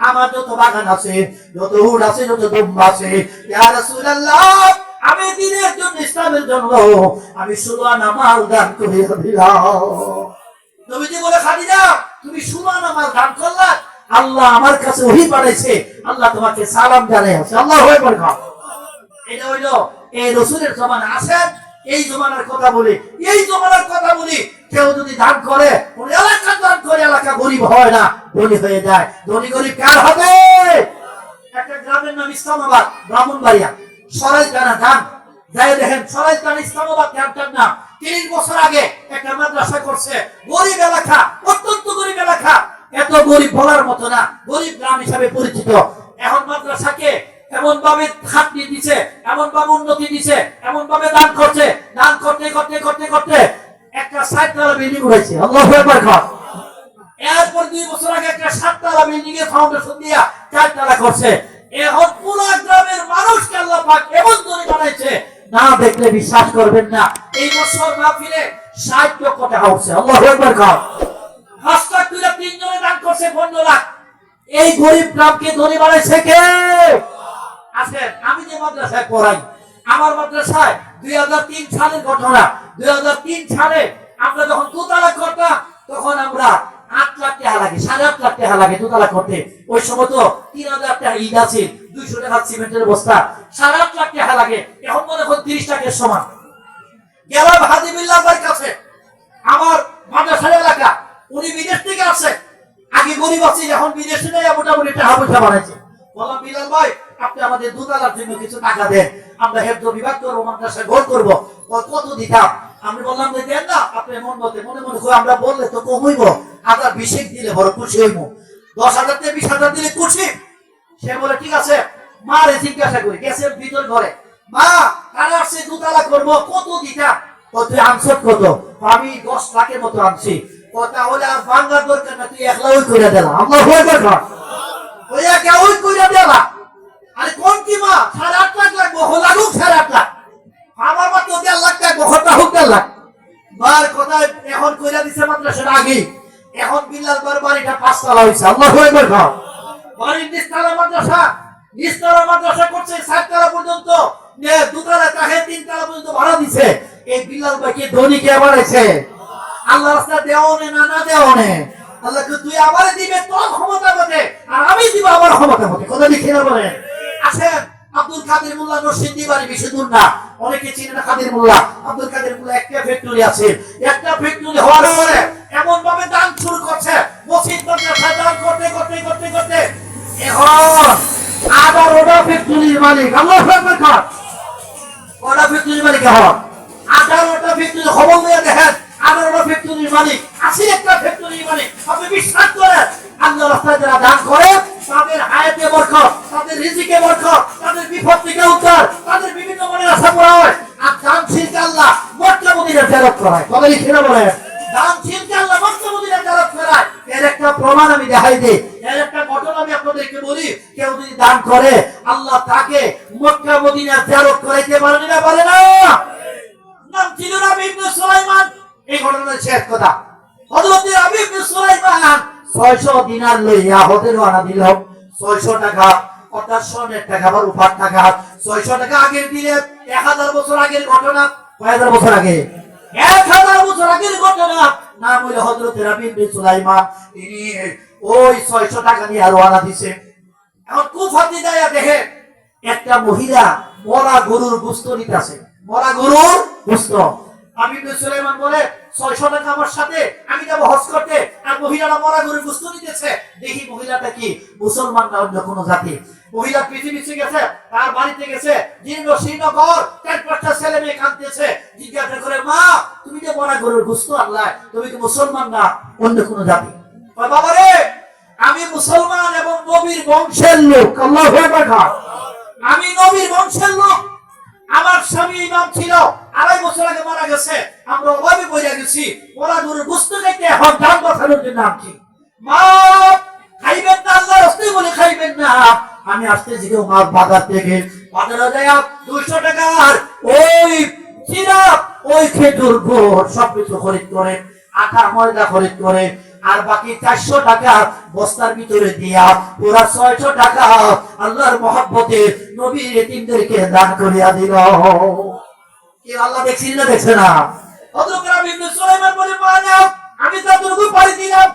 S1: আমার যত বাগান আছে, যত উট আছে, যত দুম্বা আছে, ইয়া রাসূলুল্লাহ, আমি দ্বীনের জন্য, ইসলামের জন্য আমি সুবহানা মাল দান করে দিলাম। নবীজি বলে, খাদিজা তুমি সুবহানা মাল দান করলা, আল্লাহ আমার কাছে ওহী পাঠাইছে, আল্লাহ তোমাকে সালাম জানাইছে। আল্লাহু আকবার। এটা হইলো এই রাসূলের জমানা। আসেন এই জমানার কথা বলি, এই জমানার কথা বলি। কেউ যদি দান করে, কোন এলাকা দান করে, এলাকা গরিব হয় না, ধনী হয়ে যায়। ধনী গরিব কার হবে? একটা গ্রামের নাম ইসলামাবাদ, ব্রাহ্মণবাড়িয়া, সরাইখানা যান, যাই দেখেন সরাইখানা ইসলামাবাদ গ্রামটার নাম। 30 বছর আগে একটা মাদ্রাসা করছে, গরিব এলাকা, অত্যন্ত গরিব এলাকা, এত গরিব বলার মতো না, গরিব গ্রাম হিসাবে পরিচিত। এখন মাদ্রাসাকে এমন ভাবে খাটনি দিছে, এমন ভাবে উন্নতি দিছে, এমন ভাবে দান করছে, দান করতে করতে করতে করতে একটা 60 তলা বিল্ডিং উঠেছে। আল্লাহু আকবার। এরপর 2 বছর আগে একটা 7 তলা বিল্ডিং এর ফাউন্ডেশন দিয়া 4 তলা করছে। এখন পুরো গ্রামের মানুষকে আল্লাহ পাক এমন করে বানাইছে, না দেখলে বিশ্বাস করবেন না। এই বছর মাহফিলে 60 লক্ষ টাকা উঠছে। আল্লাহু আকবার। 5 লাখ তুইলা 3 জনে দান করছে 15 লাখ। এই গরিব গ্রামকে ধনী বানাইছে কে? আছেন, আমি যে মাদ্রাসায় পড়াই, আমার মাদ্রাসায় 2003 সালের ঘটনা। 2003 সালে আমরা যখন দোতলা করতাম তখন আমরা 8 লাখ টাকা লাগে, 8.5 লাখ টাকা লাগে দোতলা করতে। ওই সময় তো 3000 টাকা ইট আছে, 200 টাকা সিমেন্টের বস্তা, 8.5 লাখ টাকা লাগে। এখন মনে হয় 30 টাকার সমান। গেলাম হাজী বিল্লাহ ভাইয়ের কাছে, আমার মাদ্রাসার এলাকা, উনি বিদেশ থেকে আসছে। আগে গরিব আছে, এখন বিদেশে নেই, মোটামুটি টাকা পয়সা বানাইছে। বললাম বিলাল ভাই আপনি আমাদের দোতলার জন্য কিছু টাকা দেন, আমরা হেফজ বিভাগ করবো, মাদ্রাসা ঘর করবো। কত দিতাম? আমি বললাম যে দেন না, আপনি মন মতে মনে মনে করে আমরা বললে তো কম হইব, 1020 দিলে বড় খুশি হইব, 10,000 থেকে 20,000 দিলে খুশি। সে বলে ঠিক আছে। মা রে জিজ্ঞাসা করি, গ্যাসের ভিতর ঘরে, মা কারা আসছে দোতলা করবো, কত দিতাম? তুই আনছত কত? আমি 10 লাখের মতো আনছি। তাহলে আর বাংলার দরকার না, তুই একলা ওই করে দিলাম। আমরা হয়ে দেখা ওই একা ওই করে দিলাম। আরে কোন কি মা, 8.5 লাখ লাগবো, লাগুক 8.5 লাখ। আমার মা তো 1.5 লাখ টাকা ঘরটা হোক 1.5 লাখ। মার কথা এখন কইরা দিছে মাদ্রাসার আগে। এখন বিল্লাল বার বাড়িটা 5 তলা হইছে। আল্লাহু আকবার। বাড়ির নিচতলা মাদ্রাসা, নিচতলা মাদ্রাসা করছে 7 তলা পর্যন্ত, দোতলা তাহে 3 তলা পর্যন্ত ভাড়া দিছে। এই বিল্লাল ভাইকে ধনী কে বানাইছে? আল্লাহ রাস্তা দেওনে না না দেওনে। আল্লাহকে তুই আমারে দিবে তোর ক্ষমতা মতে, আর আমি দিব আমার ক্ষমতা মতে। কথা লিখে না বলেন। আসেন আব্দুল কাদের মোল্লা নরসিংদী বাড়ি, বেশি দূর না, অনেকে চিনে না কাদের মোল্লা। আব্দুল কাদের মোল্লা একটা ফ্যাক্টরি আছে। একটা ফ্যাক্টরি হওয়ার পরে এমন ভাবে দান শুরু করছে, মসজিদ মাদ্রাসা দান করতে করতে করতে করতে এখন 18টা ফ্যাক্টরির মালিক। আল্লাহু আকবার। কটা ফ্যাক্টরির মালিক এখন? 18টা ফ্যাক্টরি। খবর নিয়ে দেখেন, 18টা ফ্যাক্টরির মালিক, 81টা ফ্যাক্টরির মালিক। আপনি বিশ্বাস করেন আল্লাহ রাস্তায় যারা দান করে তাদের হায়াতে বরকত, তাদের রিজিকে বরকত, তাদের বিপদ থেকে উদ্ধার, তাদের বিভিন্ন মনের আশা পূরণ হয়। আর দানশীলকে আল্লাহ মক্কা মদিনায় ফেরত করায়। কথা লিখে না বলেন। দানশীলকে আল্লাহ মক্কা মদিনায় ফেরত করায়। এর একটা প্রমাণ আমি দেখাই দিই, এর একটা ঘটনা আমি আপনাদেরকে বলি। কেউ যদি দান করে আল্লাহ তাকে মক্কা মদিনায় ফেরত করাইতে পারে না, পারে না? নাম ছিল রাবি ইবনে সুলাইমান। এই ঘটনার শেষ কথা, হযরত রাবি ইবনে সুলাইমান 600 দিনার লইয়া হতে রওনা দিল। 600 টাকা অর্থাৎ স্বর্ণের টাকা বা রূপার টাকা। 600 টাকা আগের দিলে 1000 বছর আগের ঘটনা। কয় হাজার বছর আগে? 1000 বছর আগের ঘটনা। নাম হইল হযরত রাবি ইবনে সুলাইমান। তিনি ওই 600 টাকা নিয়ে রওনা দিছে। এখন কুফাতে যায় দেখে একটা মহিলা মরা গরুর গোশত নিতেছে। মরা গরুর গোশত। রাবি ইবনে সুলাইমান বলে 600 টাকা আমার সাথে, আমি যাব হজ করতে, আর মহিলারা মরা গরুর গোশত নিতেছে। দেখি মহিলাটা কি মুসলমান না অন্য কোনো জাতি। মহিলা পৃথিবীতে গেছে, তার বাড়িতে গেছে, জীর্ণ শীর্ণ ঘর, 4-5টা ছেলে মেয়ে কাঁদতেছে। জিজ্ঞাসা করে, মা তুমি যে মরা গরুর গোশত আনলা, তুমি কি মুসলমান না অন্য কোনো জাতি? বাবা রে, আমি মুসলমান এবং নবীর বংশের লোক। আল্লাহু আকবার। আমি নবীর বংশের লোক। আমার স্বামী ইমাম ছিল, 2.5 বছর আগে মারা গেছে। আমরা অভাবে বইয়া গেছি, ওরা গরুর গোশত খাইতে এখন দান বাঁচানোর জন্য আনছি। মা খাইবেন না, আল্লাহর রাস্তায় বলে খাইবেন না। আমি আসতেছি মাছ বাজার থেকে, বাজারে যায় 200 টাকার ওই সিরাপ, ওই খেজুর গুড় সবকিছু খরিদ করে, আটা ময়দা খরিদ করে, আর বাকি 400 টাকা বস্তার ভিতরে দিয়া পুরা 600 টাকা আল্লাহর মহব্বতে নবীর এতিমদেরকে দান করিয়া দিল। কি আল্লাহ দেখছেন না দেখছে না? হযরত রাবি ইবনে সুলাইমান বলে, মা নাও, আমি যতটুকু পারি দিলাম।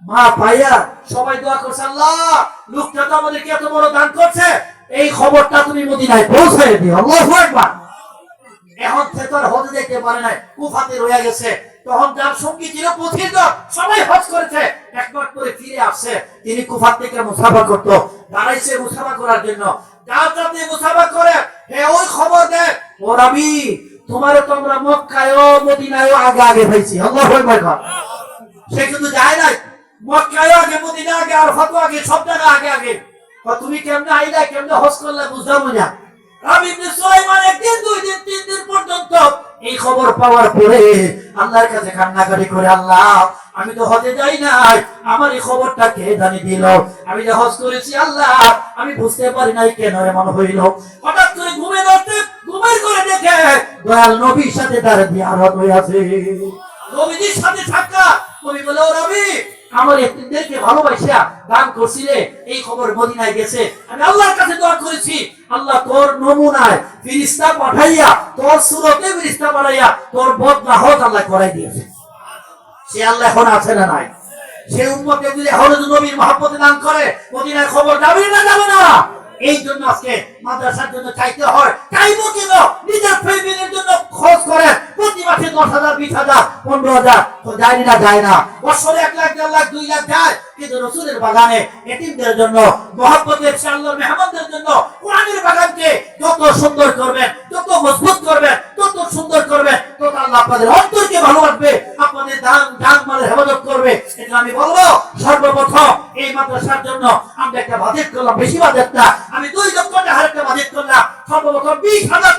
S1: মা পাইয়া সবাই দোয়া করছে, আল্লাহ লোকটা তো আমাদেরকে এত বড় দান করছে, এই খবরটা তুমি মদিনায় পৌঁছায় দিও। আল্লাহু আকবার। এখন সে তো আর হজে যেতে পারে নাই, কুফাতে রয়ে গেছে। তখন যার সঙ্গী ছিল পথির দল, সবাই হজ করেছে, একবার করে ফিরে আসছে। তিনি কুফা থেকে মুসাফা করতো, দাঁড়াইছে মুসাফা করার জন্য। যার যাতে মুসাফা করে হে ওই খবর দেয়, ও রাবি তোমারও তো আমরা মক্কায় ও মদিনায় আগে আগে হয়েছি। আল্লাহু আকবার। সে কিন্তু যায় নাই, মক্কায় আগে, মদিনা আগে, আর হত আগে, সব জায়গা আগে আগে। তুমি কেমনে আইলা, কেমনে হজ করলে বুঝলাম না। রাবি ইবনে সুলাইমান 1 দিন 2 দিন 3 দিন পর্যন্ত এই খবর পাওয়ার পরে আল্লাহর কাছে কান্নাকাটি করে, আল্লাহ আমি তো হজে যাই নাই, আমার এই খবরটা কে জানি দিল? আমি যে হজ করেছি আল্লাহ আমি বুঝতে পারি নাই কেন এমন হইল। হঠাৎ করে ঘুমে ধরতে, ঘুমের করে দেখে দয়াল নবীর সাথে তার জিয়ারত হয়ে আছে। নবীজির সাথে সাক্ষাৎ। নবী বলে, ও রাবি আমার এতিমদেরকে ভালোবাসা দান করছিলে, এই খবর মদিনায় গেছে। আমি আল্লাহর কাছে দোয়া করেছি, আল্লাহ তোর নমুনায় ফেরেশতা পাঠাইয়া, তোর সুরতে ফেরেশতা পাঠাইয়া তোর বদলা হজ আল্লাহ করাই দিয়েছে। সে আল্লাহ এখন আছে না নাই? সে উম্মতকে যদি হযরত নবীর মহব্বতে দান করে, মদিনায় খবর যাবে না যাবে না? এই জন্য আজকে মাদ্রাসার জন্য চাইতে হয়, চাইবো কেন? নিজের ফ্যামিলির জন্য খরচ করে প্রতি মাসে 10,000, 20,000, 15,000 তো যায় না, যায় না। বছরে 1 লাখ, 1.5 লাখ, 2 লাখ যায়, কিন্তু রাসূলের বাগানে এতিমদের জন্য, মহব্বতের আল্লাহর মেহমানদের জন্য কোরআনের বাগানকে যত সুন্দর করবেন, যত মজবুত করবেন, তত সুন্দর করবেন, তত আল্লাহ আপনাদের অন্তরকে ভালোবাসবে, আপনাদের জান মালের হেফাজত করবে। এটা আমি বলবো, সর্বপ্রথম এই মাদ্রাসার জন্য আমরা একটা বাজেট করলাম, বেশি বাজেট না, আমি 2 লক্ষ টাকার একটা বাজেট করলাম। সর্বপ্রথম 20,000